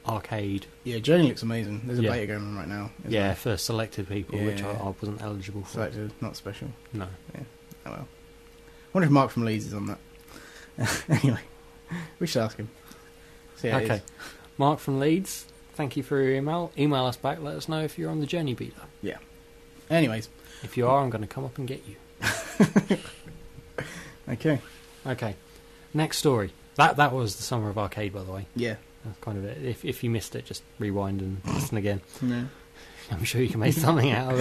B: arcade.
A: Yeah, Journey looks amazing. There's a
B: Yeah.
A: beta going on right now. isn't
B: Yeah,
A: there?
B: for selected people,
A: Yeah.
B: which I wasn't eligible for.
A: Selected, not special.
B: No.
A: Oh well. I wonder if Mark from Leeds is on that. Anyway, we should ask him. See how it
B: Okay.
A: is.
B: Mark from Leeds, thank you for your email. Email us back. Let us know if you're on the Journey beta.
A: Anyways,
B: If you are, I'm going to come up and get you.
A: okay.
B: Okay. Next story. That was the Summer of Arcade, by the way.
A: Yeah.
B: That's kind of it. If you missed it, just rewind and listen again.
A: No.
B: I'm sure you can make something out of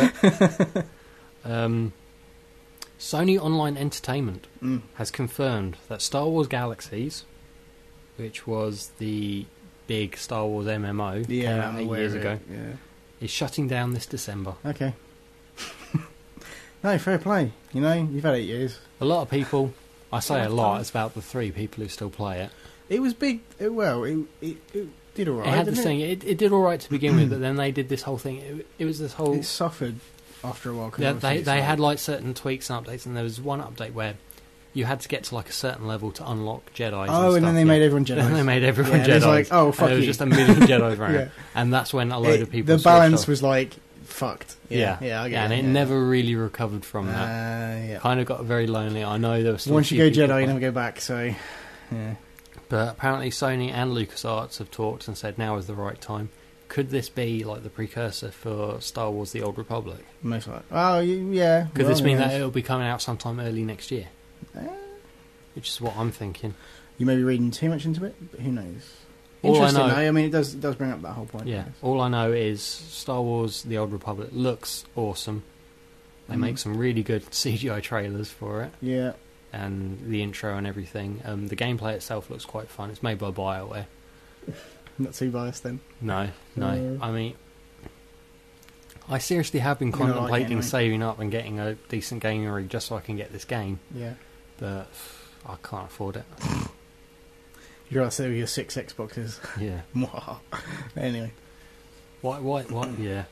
B: it. Sony Online Entertainment has confirmed that Star Wars Galaxies, which was the big Star Wars MMO came out
A: I'm
B: 8
A: aware
B: years
A: of it.
B: ago,
A: Yeah.
B: is shutting down this December.
A: Okay. No, fair play. You know, you've had 8 years.
B: A lot of people, I say a
C: Enough
B: lot,
C: time.
B: it's about the 3 people who still play it.
A: It was big. It did all right.
B: It had
A: didn't
B: this thing, it did alright to begin with, but then they did this whole thing. It was this whole...
A: It suffered after a while. 'cause
B: Yeah,
A: obviously
B: they
A: it's
B: had like certain tweaks and updates, and there was one update where you had to get to like a certain level to unlock Jedi.
A: Oh, and then they made everyone Jedi.
B: Then they made everyone
A: Yeah, and
B: Jedi.
A: it's like, oh, fuck
B: There was
A: you.
B: just a million Jedi around,
A: Yeah.
B: and that's when a load of people.
A: The
B: switched
A: balance
B: off.
A: was like fucked.
B: Yeah,
A: yeah, I get
B: and
A: it.
B: it
A: Yeah.
B: never really recovered from that.
A: Yeah.
B: Kind of got very lonely. I know there was still
A: Once
B: a
A: you
B: few
A: go
B: people
A: Jedi, you
B: playing.
A: never go back. So, yeah.
B: But apparently Sony and LucasArts have talked and said now is the right time. Could this be like the precursor for Star Wars: The Old Republic?
A: Most likely. Oh, yeah.
B: Could
A: well,
B: this mean
A: yes.
B: that it'll be coming out sometime early next year? Which is what I'm thinking.
A: You may be reading too much into it, but who knows?
B: All I
A: Interesting,
B: know-
A: though. I mean, it does bring up that whole point. I
B: Yeah,
A: guess.
B: all I know is Star Wars: The Old Republic looks awesome. They
A: Mhm.
B: make some really good CGI trailers for it,
A: Yeah.
B: and the intro and everything. The gameplay itself looks quite fun. It's made by BioWare.
A: Not too biased then.
B: No. I mean, I seriously have been
A: You don't like it
B: contemplating
A: anyway.
B: saving up and getting a decent gaming rig just so I can get this game,
A: Yeah.
B: but I can't afford it.
A: You'd rather say with your 6 Xboxes.
B: Yeah.
A: Anyway.
B: Why? Yeah.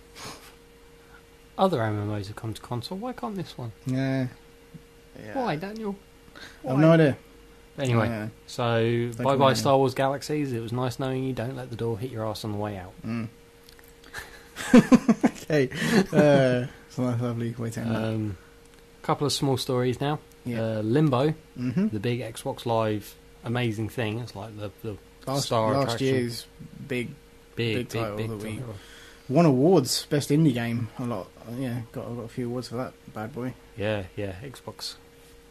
B: Other MMOs have come to console. Why can't this one?
A: Yeah.
B: Why, Daniel?
A: I have no idea.
B: Anyway,
A: Yeah.
B: so
A: Don't
B: bye
A: come
B: bye
A: out
B: Star Wars Galaxies. It was nice knowing you. Don't let the door hit your ass on the way out.
A: Okay. It's a nice, lovely way to end that.
B: Couple of small stories now.
A: Yeah.
B: Limbo,
A: Mm-hmm.
B: the big Xbox Live amazing thing. It's like the
A: last
B: attraction.
A: year's big title
B: big
A: that we
B: title.
A: won awards, best indie game. A lot, got a few awards for that bad boy.
B: Yeah, Xbox.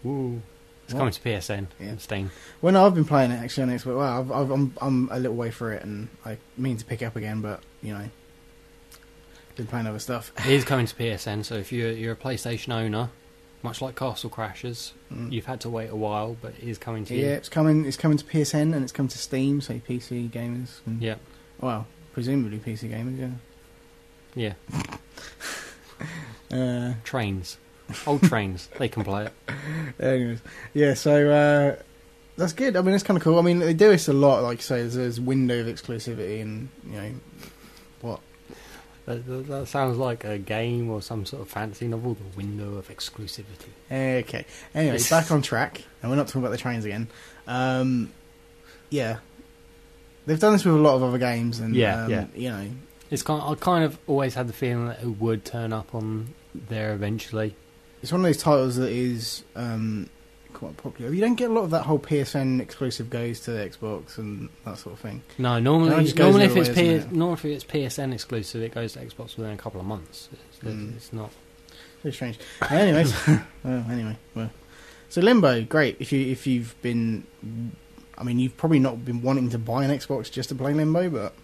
B: Woo. It's coming to PSN and Steam.
A: Well, no, I've been playing it actually on Xbox. Well, I'm a little way through it, and I mean to pick up again, but been playing other stuff.
B: It is coming to PSN, so if you're a PlayStation owner, much like Castle Crashers, you've had to wait a while, but it is coming to you.
A: Yeah, it's coming to PSN and it's coming to Steam, so PC gamers.
B: Yeah.
A: Well, presumably PC gamers,
B: yeah.
A: Yeah.
B: Trains. Old trains. They can play it.
A: Anyways, yeah, so that's good. I mean, it's kind of cool. I mean, they do this a lot, like you say, there's window of exclusivity and, what?
B: That sounds like a game or some sort of fantasy novel, the window of exclusivity.
A: Okay. Anyway, back on track, and we're not talking about the trains again. Yeah. They've done this with a lot of other games, and,
B: It's I kind of always had the feeling that it would turn up on there eventually.
A: It's one of those titles that is quite popular. You don't get a lot of that whole PSN exclusive goes to Xbox and that sort of thing.
B: No, normally if it's PSN exclusive, it goes to Xbox within a couple of months. It's not.
A: Very strange. Anyways, so Limbo, great. If you've been, I mean, you've probably not been wanting to buy an Xbox just to play Limbo, but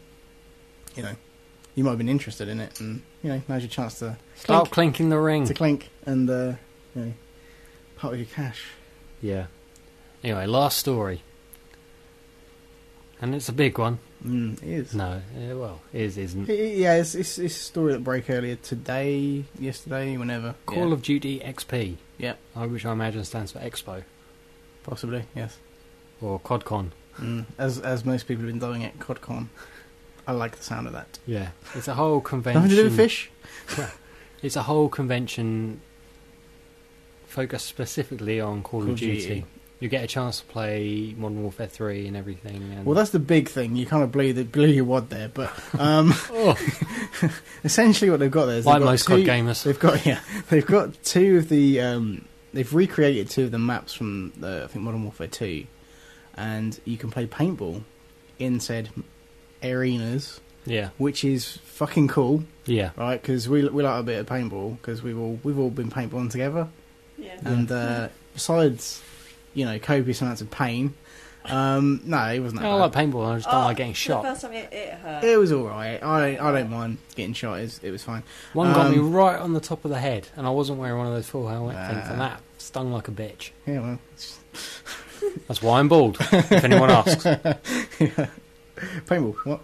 A: you might have been interested in it, and now's your chance to
B: start clinking the ring.
A: To clink and part of your cash.
B: Yeah. Anyway, last story, and it's a big one.
A: It is.
B: No, it is, isn't.
A: It's a story that broke earlier today, yesterday, whenever.
B: Call of Duty XP.
A: Yeah.
B: Which I imagine stands for Expo.
A: Possibly, yes.
B: Or CODCon.
A: As most people have been doing it, CODCon. I like the sound of that.
B: Yeah, it's a whole convention.
A: Nothing to do with fish?
B: It's a whole convention focused specifically on Call of Duty. You get a chance to play Modern Warfare 3 and everything. And
A: well, that's the big thing. You kind of blew your wad there, but essentially what they've got there is
B: like most COD gamers.
A: They've got two of the they've recreated two of the maps from I think Modern Warfare 2, and you can play paintball in said arenas, which is fucking cool, right? Because we like a bit of paintball because we've all been paintballing together, and besides copious amounts of pain, no, it wasn't that bad.
B: I like paintball. I just don't like getting shot.
C: The first time it hurt.
A: It was all right. I don't mind getting shot. It was fine.
B: One got me right on the top of the head, and I wasn't wearing one of those full helmet things, and that stung like a bitch.
A: Yeah, well,
B: that's why I'm bald. If anyone asks.
A: Paintball, what?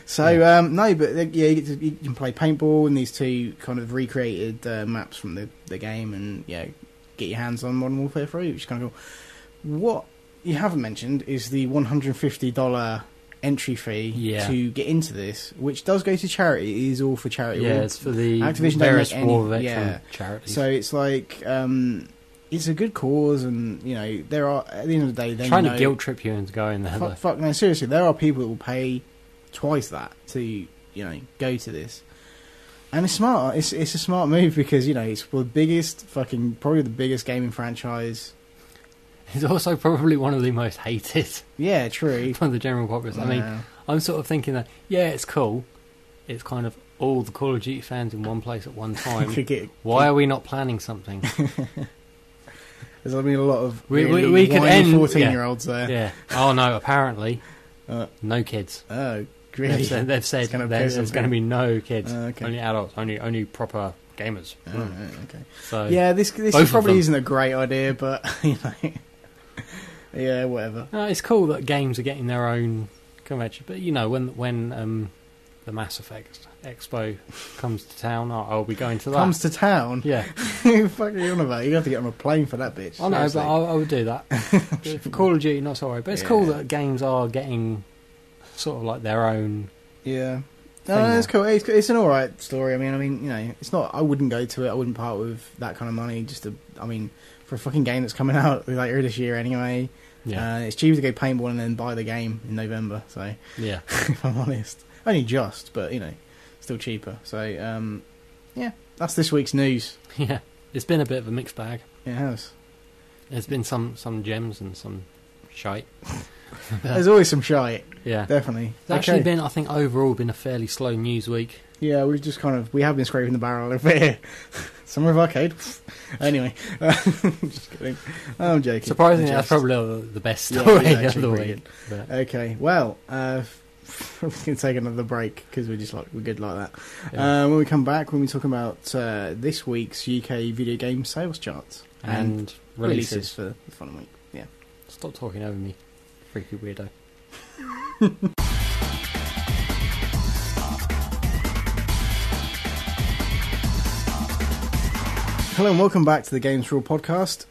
A: So no, but you can play paintball in these two kind of recreated maps from the game, and get your hands on Modern Warfare 3, which is kind of cool. What you haven't mentioned is the $150 entry fee to get into this, which does go to charity. It is all for charity.
B: Yeah, it's for the
A: Activision
B: various
A: don't make
B: war veteran charities.
A: So it's like it's a good cause, and there are, at the end of the day,
B: trying to guilt trip you into going there.
A: Fuck no, seriously, there are people that will pay twice that to go to this, and it's smart. It's a smart move because it's the biggest probably the biggest gaming franchise.
B: It's also probably one of the most hated.
A: Yeah, true.
B: From the general populace. I mean, I'm sort of thinking that it's cool. It's kind of all the Call of Duty fans in one place at one time. Why are we not planning something?
A: There's a lot of
B: we could end
A: 14-year-olds there.
B: Yeah. Oh no! Apparently, no kids.
A: Oh, really?
B: They've said there's going to be no kids.
A: Okay.
B: Only adults. Only proper gamers.
A: Okay.
B: So
A: this probably isn't a great idea, but yeah, whatever.
B: No, it's cool that games are getting their own convention, but when the Mass Effect Expo comes to town, I'll be going to that.
A: Comes to town?
B: Yeah.
A: What the fuck are you on about? You have to get on a plane for that bitch.
B: I know, but I would do that. For Call of Duty, not so worried. But it's cool that games are getting sort of like their own.
A: Yeah. No, it's cool. It's an alright story. I mean, it's not. I wouldn't go to it. I wouldn't part with that kind of money. For a fucking game that's coming out later this year anyway. Yeah. It's cheaper to go paintball and then buy the game in November. So
B: yeah,
A: if I'm honest, only just, but still cheaper. So that's this week's news.
B: Yeah, it's been a bit of a mixed bag.
A: It has.
B: There's been some gems and some shite.
A: There's always some shite.
B: Yeah.
A: Definitely.
B: It's actually been, I think, overall been a fairly slow news week.
A: Yeah, we've just we have been scraping the barrel a little bit here. Summer of Arcade. Anyway. Just kidding. I'm joking.
B: Surprisingly, that's probably the best story of the week.
A: Okay, well, we're going to take another break because we're good like that.
B: Yeah.
A: When we come back, we'll be talking about this week's UK video game sales charts.
B: And releases
A: for the following week. Yeah.
B: Stop talking over me, freaky weirdo.
A: Hello and welcome back to the Games4all podcast.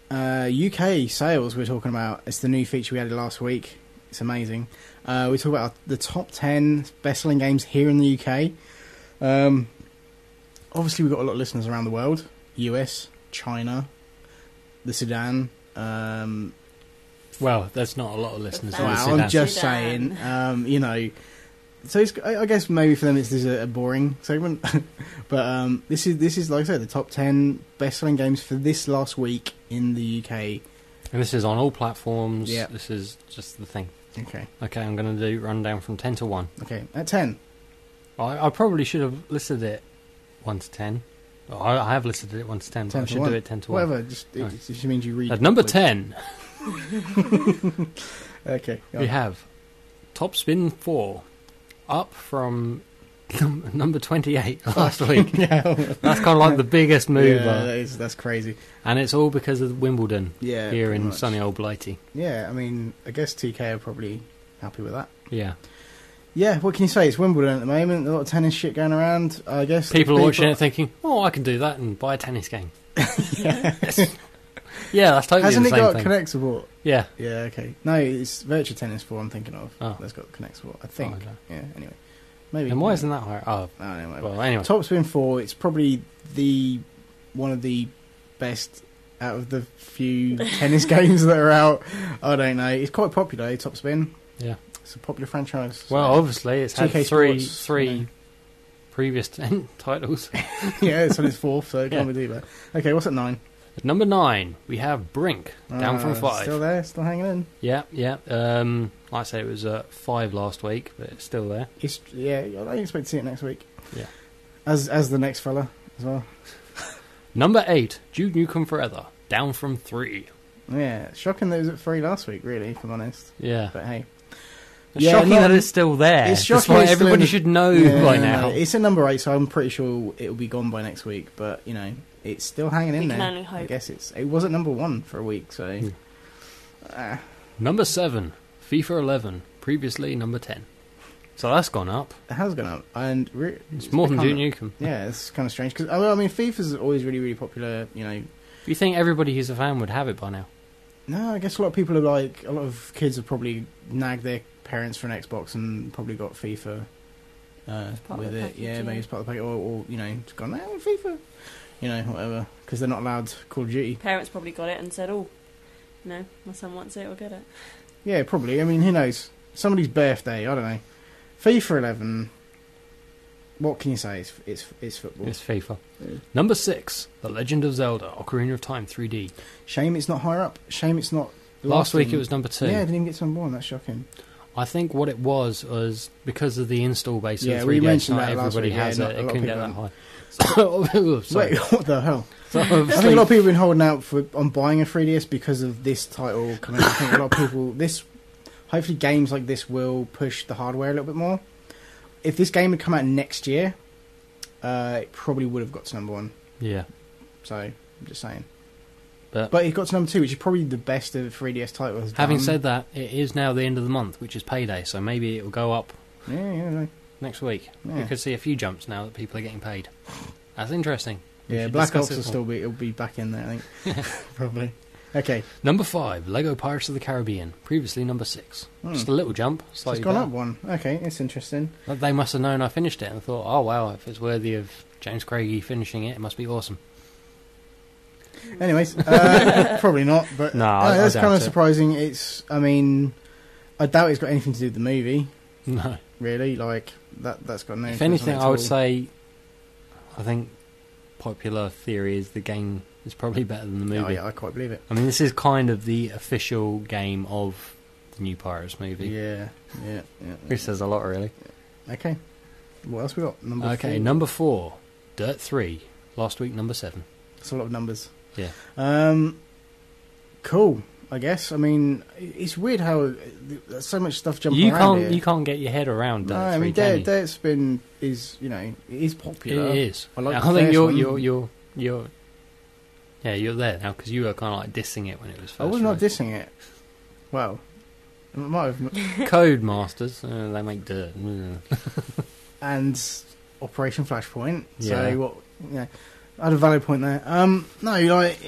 A: UK sales we're talking about. It's the new feature we added last week. It's amazing. We talk about the top 10 best-selling games here in the UK. Obviously we've got a lot of listeners around the world. US, China, the Sudan.
B: Well, there's not a lot of listeners.
A: Wow, I'm just saying, you know. So I guess maybe for them this is a boring segment, but this is like I said, the top 10 best-selling games for this last week in the UK.
B: And this is on all platforms.
A: Yeah.
B: This is just the thing.
A: Okay.
B: Okay, I'm going to do rundown from 10 to 1.
A: Okay, at 10.
B: I probably should have listed it 1 to 10. I have listed it 1 to 10, but I should do it 10 to 1.
A: Whatever, it just means you read.
B: At number 10,
A: okay,
B: we have Top Spin 4. Up from number 28 last week.
A: Yeah.
B: That's kind of like the biggest mover.
A: Yeah, that's crazy.
B: And it's all because of Wimbledon here in
A: much.
B: sunny old Blighty.
A: Yeah, I mean, I guess TK are probably happy with that.
B: Yeah.
A: Yeah, what can you say? It's Wimbledon at the moment. A lot of tennis shit going around, I guess.
B: People are watching it thinking, oh, I can do that and buy a tennis game.
A: Yeah.
B: Yeah, that's totally
A: Hasn't
B: the
A: it
B: same
A: got
B: thing.
A: Connect support?
B: Yeah.
A: Yeah, okay. No, it's Virtua Tennis 4 I'm thinking of.
B: Oh.
A: That's got Connect support, I think.
B: Oh, okay.
A: Yeah, anyway. Maybe.
B: And why isn't that higher? Oh,
A: anyway.
B: well, anyway.
A: Top Spin 4, it's probably one of the best out of the few tennis games that are out. I don't know. It's quite popular, Top Spin.
B: Yeah.
A: It's a popular franchise.
B: Well, obviously, it's had
A: 2K
B: three
A: Sports,
B: previous 10 titles.
A: Yeah, it's on its fourth, so it can't be too bad. Okay, what's at 9?
B: At number 9, we have Brink, down from 5.
A: Still there, still hanging in.
B: Yeah, yeah. Like I say, it was 5 last week, but it's still there.
A: I expect to see it next week.
B: Yeah.
A: As the next fella as well.
B: Number 8, Duke Nukem Forever, down from 3.
A: Yeah, shocking that it was at 3 last week, really, if I'm honest.
B: Yeah.
A: But hey.
B: It's shocking that it's still there.
A: It's shocking.
B: That's why everybody should know by now.
A: It's at number 8, so I'm pretty sure it'll be gone by next week. But, you know, it's still hanging in there.
C: We can only hope.
A: I guess it was at number 1 for a week, so...
B: Number 7, FIFA 11, previously number 10. So that's gone up.
A: It has gone up. And
B: it's more than Duke Nukem.
A: Yeah, it's kind of strange. Because, I mean, FIFA's always really, really popular, you know...
B: You think everybody who's a fan would have it by now?
A: No, I guess a lot of people are like... A lot of kids have probably nagged their parents for an Xbox and probably got FIFA with it. Yeah, maybe it's part of the package. Or you know, just gone, FIFA. You know, whatever. Because they're not allowed Call of Duty.
C: Parents probably got it and said, oh, no, my son wants it, I'll get it.
A: Yeah, probably. I mean, who knows? Somebody's birthday, I don't know. FIFA 11... What can you say? It's football.
B: It's FIFA.
A: Yeah.
B: Number 6, The Legend of Zelda, Ocarina of Time 3D.
A: Shame it's not higher up. Shame it's not...
B: Last week it was number 2.
A: Yeah, it didn't even get to number 1. That's shocking.
B: I think what it was because of the install base of the 3DS,
A: we mentioned
B: not
A: that last
B: everybody
A: week.
B: has
A: Yeah,
B: it. It couldn't get that high.
A: Wait, what the hell?
B: So
A: I think a lot of people have been holding out on buying a 3DS because of this title coming out. I think a lot of people... Hopefully games like this will push the hardware a little bit more. If this game had come out next year, it probably would have got to number 1.
B: Yeah.
A: So, I'm just saying.
B: But
A: it got to number 2, which is probably the best of 3DS titles.
B: Having said that, it is now the end of the month, which is payday, so maybe it will go up next week.
A: Yeah.
B: You could see a few jumps now that people are getting paid. That's interesting.
A: Yeah, Black Ops will be back in there, I think. Probably. Okay.
B: Number 5, Lego Pirates of the Caribbean, previously number 6. Just a little jump, slightly
A: It's gone
B: better.
A: up 1. Okay, it's interesting.
B: But they must have known I finished it and thought, oh wow, if it's worthy of James Craigie finishing it, it must be awesome.
A: Anyways, probably not, but that's kind of surprising. I mean, I doubt it's got anything to do with the movie.
B: No.
A: Really, like, that's got no...
B: If anything, I would say, I think popular theory is the game is probably better than the movie.
A: Yeah, I quite believe it.
B: I mean, this is kind of the official game of the new Pirates movie.
A: Yeah.
B: Which says a lot, really.
A: Okay. What else we got?
B: Number 4, Dirt 3. Last week, number 7.
A: That's a lot of numbers.
B: Yeah.
A: Cool. I guess. I mean, it's weird how there's so much stuff jumping around here.
B: You can't get your head around Dirt 3.
A: I mean, Dirt's is it is popular.
B: It is.
A: I like.
B: I think you're there now because you were kind of like dissing it when it was first.
A: I was not dissing it. Well, I might have.
B: Codemasters, they make Dirt.
A: And Operation Flashpoint.
B: Yeah.
A: So what? Yeah, I had a valid point there. No, like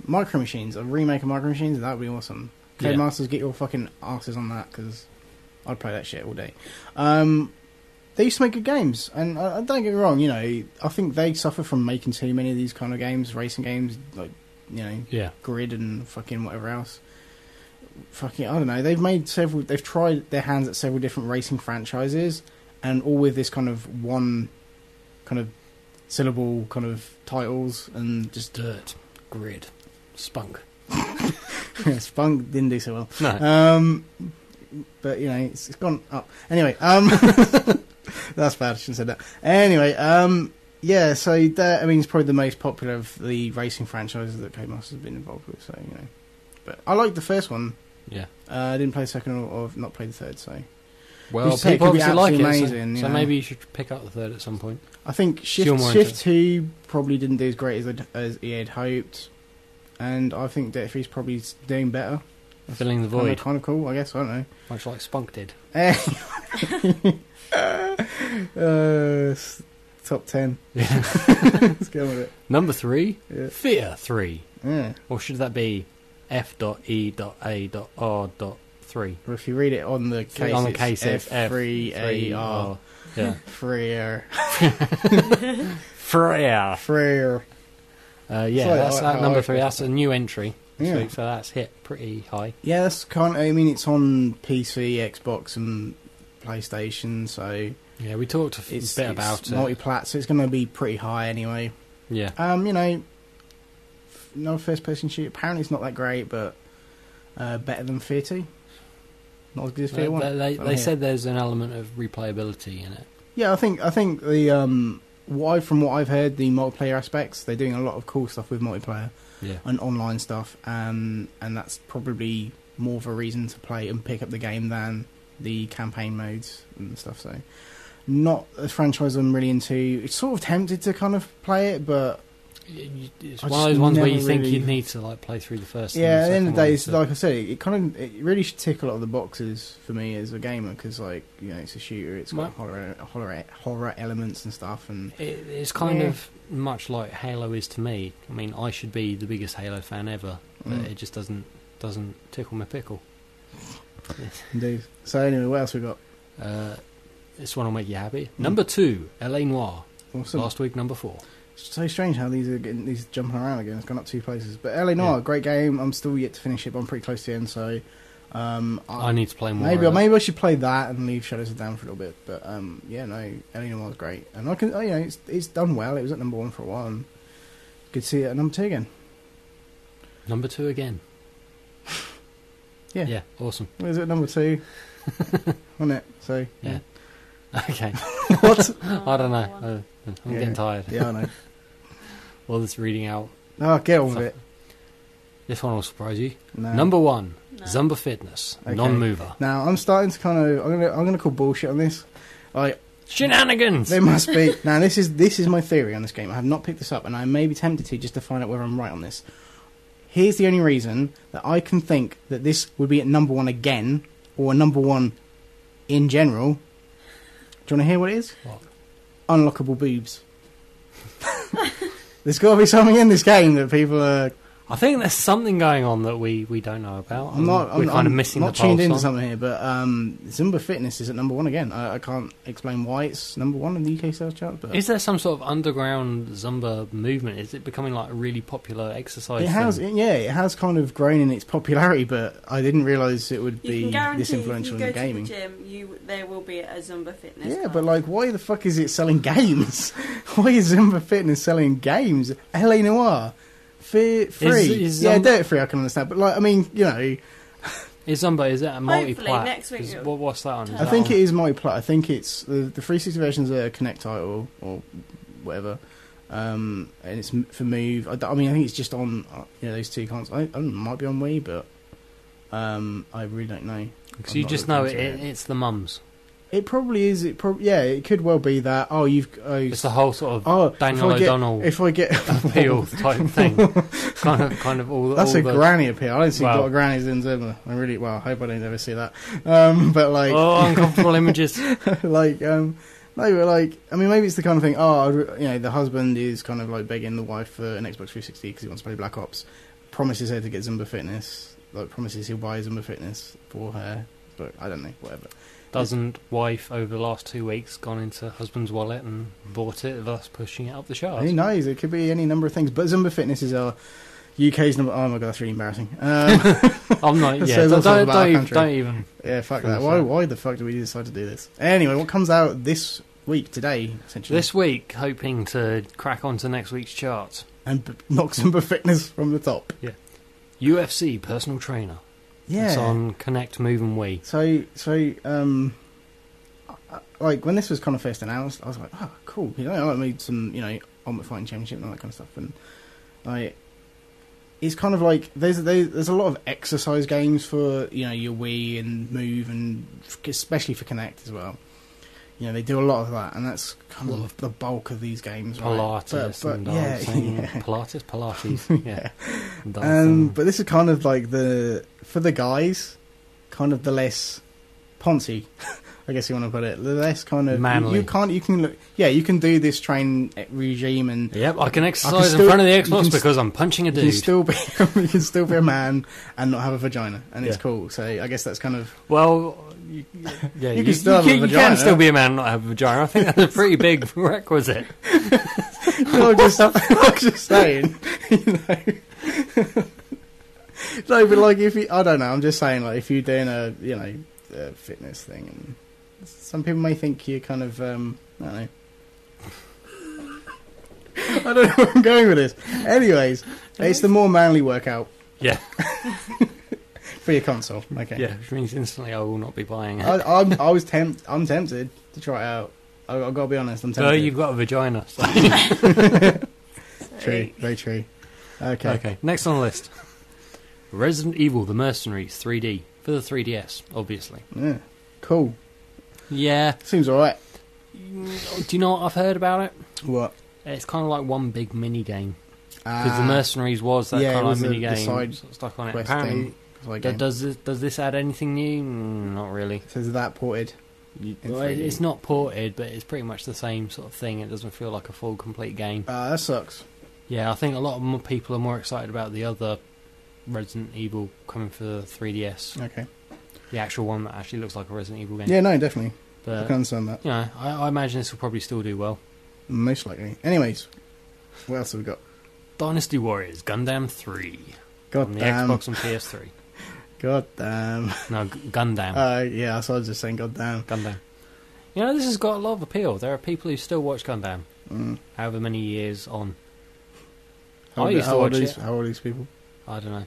A: Micro Machines, a remake of Micro Machines, that would be awesome. Codemasters, get your fucking asses on that because I'd play that shit all day. They used to make good games, and I don't get me wrong, you know, I think they suffer from making too many of these kind of games, racing games, like, you know, Grid and fucking whatever else. Fucking, I don't know, they've tried their hands at several different racing franchises, and all with this kind of one kind of syllable kind of titles, and just
B: Dirt, Grid, Spunk.
A: Yeah, Spunk didn't do so well.
B: No.
A: But, you know, it's gone up. Anyway, that's bad, I shouldn't have said that. Anyway, yeah, so that, I mean, it's probably the most popular of the racing franchises that Codemasters have been involved with, so, you know. But I liked the first one.
B: Yeah.
A: I didn't play the second or not play the third, so.
B: Well, people obviously like it,
A: amazing,
B: so maybe you should pick up the third at some point.
A: I think Shift 2 probably didn't do as great as he had hoped, and I think Dirt 3 is probably doing better.
B: Filling the void.
A: Kind of cool, I guess, I don't know.
B: Much like Spunk did.
A: Top 10.
B: Yeah.
A: Let's go with it.
B: Number 3,
A: Yeah.
B: Fear 3.
A: Yeah.
B: Or should that be F.E.A.R.3?
A: Well, if you read it on the case, it's F3AR.
B: Yeah.
A: Freer.
B: Freer. Yeah,
A: Sorry,
B: that's at number 3.
A: it.
B: That's a new entry.
A: Yeah.
B: So that's hit pretty high.
A: Yeah, that's I mean, it's on PC, Xbox, and PlayStation, so
B: Yeah, we talked a bit about it.
A: Multi-plat, so it's going to be pretty high anyway.
B: Yeah.
A: You know, no first-person shoot. Apparently, it's not that great, but better than Fear 2. Not as good as Fear 1.
B: They said there's an element of replayability in it.
A: Yeah, I think the from what I've heard, the multiplayer aspects, they're doing a lot of cool stuff with multiplayer.
B: Yeah.
A: And online stuff, and that's probably more of a reason to play and pick up the game than the campaign modes and stuff. So, not a franchise I'm really into. It's sort of tempted to kind of play it, but
B: it's one of those ones where you think you need to like play through the first.
A: Yeah, at the end of the day, it's, like I said, it really should tick a lot of the boxes for me as a gamer because, like, you know, it's a shooter. It's got horror elements and stuff, and
B: it's kind of much like Halo is to me. I mean, I should be the biggest Halo fan ever, but it just doesn't tickle my pickle.
A: Indeed. So anyway, what else we got?
B: This one will make you happy. Number 2, LA Noire.
A: Awesome.
B: Last week, number 4.
A: It's so strange how these jumping around again. It's gone up 2 places. But LA Noire, great game. I'm still yet to finish it, but I'm pretty close to the end. So
B: I need to play more.
A: Maybe I should play that and leave Shadows of Down for a little bit. But yeah, no, LA Noire is great, and I can, you know, it's done well. It was at number 1 for a while, and good to see it at number 2 again.
B: Number 2 again.
A: Yeah.
B: Yeah, awesome.
A: Well, is it number 2? Wasn't it? So
B: yeah. Okay.
A: What?
B: I don't know. I'm getting tired.
A: Yeah, I know.
B: Well, this reading out.
A: Oh, get on with it.
B: This one will surprise you.
A: No.
B: Number 1, Zumba Fitness,
A: Okay.
B: non-mover.
A: Now I'm starting to kind of. I'm gonna call bullshit on this. Like,
B: shenanigans.
A: there must be. Now this is my theory on this game. I have not picked this up, and I may be tempted to just to find out whether I'm right on this. Here's the only reason that I can think that this would be at number 1 again, or number 1 in general. Do you want to hear what it is?
B: What?
A: Unlockable boobs. There's got to be something in this game that people are.
B: I think there's something going on that we don't know about. We're kind of missing the pulse.
A: Not tuned into something here, but Zumba Fitness is at number 1 again. I can't explain why it's number 1 in the UK sales chart. But
B: is there some sort of underground Zumba movement? Is it becoming like a really popular exercise?
A: It has, it has kind of grown in its popularity, but I didn't realise it would be this influential in gaming.
C: If you go to the gym, there will be a Zumba Fitness.
A: Yeah, but like, why the fuck is it selling games? Why is Zumba Fitness selling games? LA Noire. Free.
B: Is
A: Dirt 3 I can understand, but like, I mean, you know,
B: Is it a multiplayer?
C: Next week.
B: What's that on?
A: I think it is multiplayer. I think it's the 360 version's a Connect title or whatever, and it's for Move. I think it's just on those two consoles. I might be on Wii, but I really don't know.
B: Because you just know it's the mums.
A: It probably is. It could well be that. It's
B: the whole sort of Daniel O'Donnell
A: if I get
B: appeal type thing. kind of all.
A: That's
B: all
A: a granny appeal. I don't see a lot of grannies in Zimmer. I hope I don't ever see that. But like,
B: uncomfortable images.
A: Like, no, but like, I mean, maybe it's the kind of thing. The husband is kind of like begging the wife for an Xbox 360 because he wants to play Black Ops. Promises her to get Zumba Fitness. Like, promises he'll buy Zumba Fitness for her. But I don't know. Whatever.
B: Doesn't wife over the last 2 weeks gone into husband's wallet and bought it, thus pushing it up the charts?
A: Who knows? It could be any number of things. But Zumba Fitness is our UK's number. Oh my god, that's really embarrassing.
B: I'm not. Yeah, don't even.
A: Yeah, fuck that. Why the fuck do we decide to do this? Anyway, what comes out this week today? Essentially,
B: this week, hoping to crack on to next week's charts
A: and knock Zumba Fitness from the top.
B: Yeah, UFC personal trainer.
A: Yeah,
B: it's on Connect, Move, and Wii.
A: So, like when this was kind of first announced, I was like, oh, cool. I made some, Ultimate Fighting Championship and all that kind of stuff, and like, it's kind of like there's a lot of exercise games for your Wii and Move, and especially for Connect as well. They do a lot of that, and that's kind of the bulk of these games.
B: Pilates,
A: right? but
B: Pilates, yeah.
A: But this is kind of like for the guys, kind of the less poncy, I guess you want to put it. The less kind of
B: manly.
A: You can do this train regime, and
B: I can exercise in front of the Xbox because I'm punching a dude.
A: You can still be a man and not have a vagina, and it's cool. So I guess that's kind of
B: you
A: can still
B: be a man and not have a vagina. I think that's a pretty big prerequisite.
A: I'm just saying, No, but like I don't know. I'm just saying, like if you're doing a fitness thing, and some people may think you're kind of I don't know. I don't know where I'm going with this. Anyways, it's the more manly workout.
B: Yeah.
A: For your console, okay.
B: Yeah, which means instantly I will not be buying it.
A: I'm tempted to try it out. I've got to be honest, I'm tempted.
B: No, you've got a vagina. So.
A: True, very true. Okay.
B: Next on the list. Resident Evil The Mercenaries 3D. For the 3DS, obviously.
A: Yeah, cool.
B: Yeah.
A: Seems alright.
B: Do you know what I've heard about it?
A: What?
B: It's kind of like one big mini game. Because The Mercenaries was that kind of mini game stuck on it. Apparently, does this add anything new? Not really.
A: So is that ported?
B: It's not ported, but it's pretty much the same sort of thing. It doesn't feel like a full, complete game.
A: That sucks.
B: Yeah, I think a lot of more people are more excited about the other Resident Evil coming for the 3DS.
A: Okay.
B: The actual one that actually looks like a Resident Evil game.
A: Yeah, no, definitely.
B: But,
A: I can understand that.
B: I imagine this will probably still do well.
A: Most likely. Anyways, what else have we got?
B: Dynasty Warriors Gundam 3.
A: God
B: on the
A: damn.
B: Xbox and PS3.
A: God damn.
B: No, Gundam.
A: Yeah, so I was just saying God damn.
B: Gundam. This has got a lot of appeal. There are people who still watch Gundam. However many years on. I used to watch it.
A: How old are these people?
B: I don't know.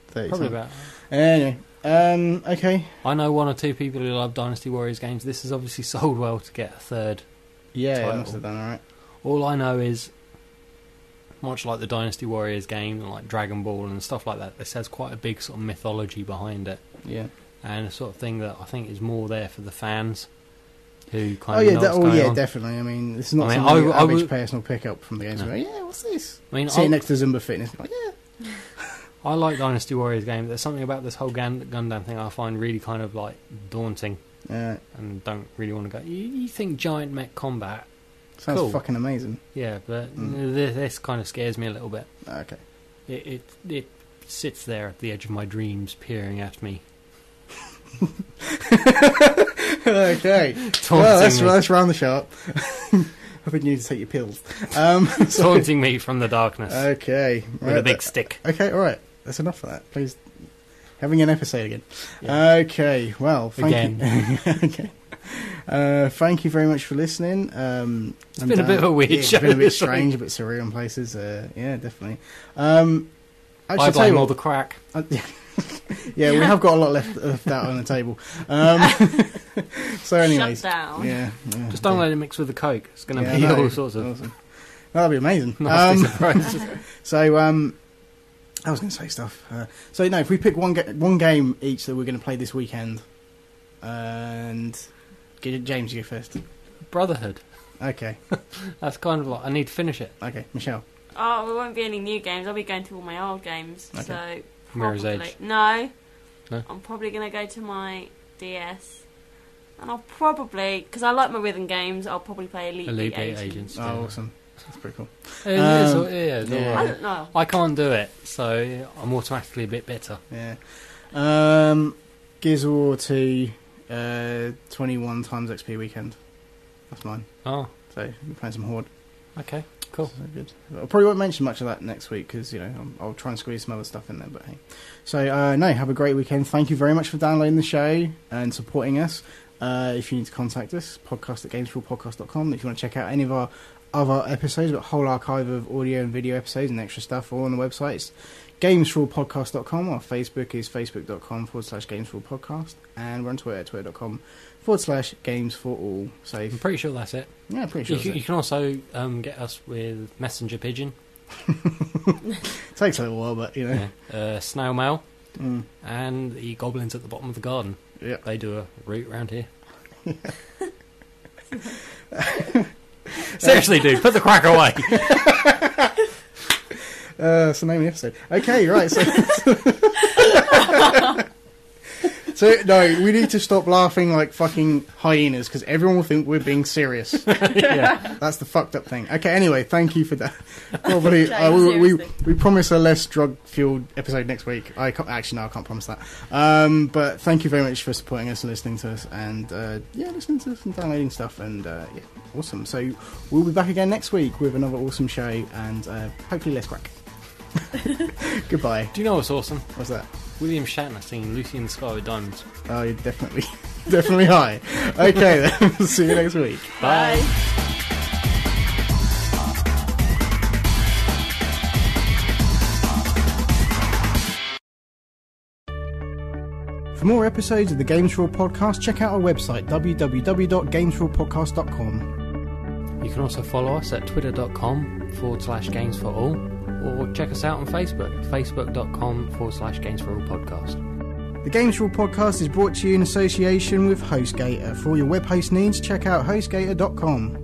A: 30
B: Probably about.
A: Anyway, okay.
B: I know one or two people who love Dynasty Warriors games. This has obviously sold well to get a third.
A: Yeah,
B: title.
A: it must have done alright.
B: All I know is, much like the Dynasty Warriors game, like Dragon Ball and stuff like that, this has quite a big sort of mythology behind it.
A: Yeah.
B: And a sort of thing that I think is more there for the fans who kind of know what's going on.
A: Definitely. I mean, it's not something average person will pick up from the games. No. Yeah, what's this?
B: I mean,
A: see it next to Zumba Fitness. Like, yeah.
B: I like Dynasty Warriors game. There's something about this whole Gundam thing I find really kind of like daunting.
A: Yeah.
B: And don't really want to go. You think giant mech combat?
A: Sounds
B: cool.
A: fucking amazing.
B: Yeah, but this kind of scares me a little bit.
A: Okay.
B: It sits there at the edge of my dreams, peering at me.
A: Okay. Well, let's round the shot. I think you need to take your pills.
B: Taunting me from the darkness.
A: Okay.
B: With a big stick.
A: Okay, alright. That's enough for that. Please. Having an episode again.
B: Yeah.
A: Okay, well, thank you. Okay. Thank you very much for listening.
B: It's been a bit of a weird show.
A: It's been a bit strange, a bit surreal in places. Yeah, definitely.
B: I blame all the crack.
A: Yeah, we have got a lot left out on the table. So, anyways,
C: Shut down.
A: Yeah.
B: Just don't let it mix with the Coke. It's going to be all sorts of
A: awesome. That'd be amazing.
B: nasty surprises.
A: So, I was going to say stuff. So, no, if we pick one game each that we're going to play this weekend, and James, you go first.
B: Brotherhood.
A: Okay.
B: That's kind of like I need to finish it.
A: Okay, Michelle.
C: Oh, there won't be any new games. I'll be going to all my old games.
A: Okay.
C: So
B: Mirror's
C: probably,
B: Edge.
C: No.
B: No?
C: I'm probably going to go to my DS. And I'll probably, because I like my rhythm games, I'll probably play Elite Beat Agents.
A: Oh,
B: yeah.
A: awesome. That's pretty cool.
B: It's all
C: I
B: right.
C: don't know.
B: I can't do it, so I'm automatically a bit better.
A: Yeah. Gears of War 2, 21 times XP weekend. That's mine.
B: Oh,
A: So, we're playing some Horde.
B: okay, cool.
A: So good. I probably won't mention much of that next week because, I'll try and squeeze some other stuff in there, but hey. So, no, have a great weekend. Thank you very much for downloading the show and supporting us. If you need to contact us, podcast@games4all.podcast.com. If you want to check out any of our other episodes, we've got a whole archive of audio and video episodes and extra stuff all on the website. It's Games4all.podcast.com. Our Facebook is facebook.com/Games4all podcast. And we're on Twitter, twitter.com/Games4all. So
B: I'm pretty sure that's it.
A: yeah, pretty sure.
B: You can also get us with Messenger Pigeon,
A: Takes a little while, but
B: Snail Mail,
A: Mm.
B: and the goblins at the bottom of the garden.
A: Yeah.
B: They do a route around here. Seriously, dude, put the crack away.
A: That's the name of the episode. Okay, right. So, no, we need to stop laughing like fucking hyenas because everyone will think we're being serious.
B: Yeah.
A: That's the fucked up thing. Okay, anyway, thank you for that. Probably,
C: Seriously.
A: we promise a less drug-fueled episode next week. I can't promise that. But thank you very much for supporting us and listening to us, and listening to us and downloading stuff, and awesome. So we'll be back again next week with another awesome show, and hopefully less crack. Goodbye.
B: Do you know what's awesome?
A: What's that?
B: William Shatner singing Lucy in the Sky with Diamonds.
A: Oh, you're definitely high. Okay, then. See you next week.
B: Bye.
A: For more episodes of the Games4all podcast, check out our website, www.games4all podcast.com.
B: You can also follow us at twitter.com/Games4all, or check us out on Facebook, facebook.com/Games4all podcast.
A: The Games4all podcast is brought to you in association with HostGator. For all your web host needs, check out hostgator.com.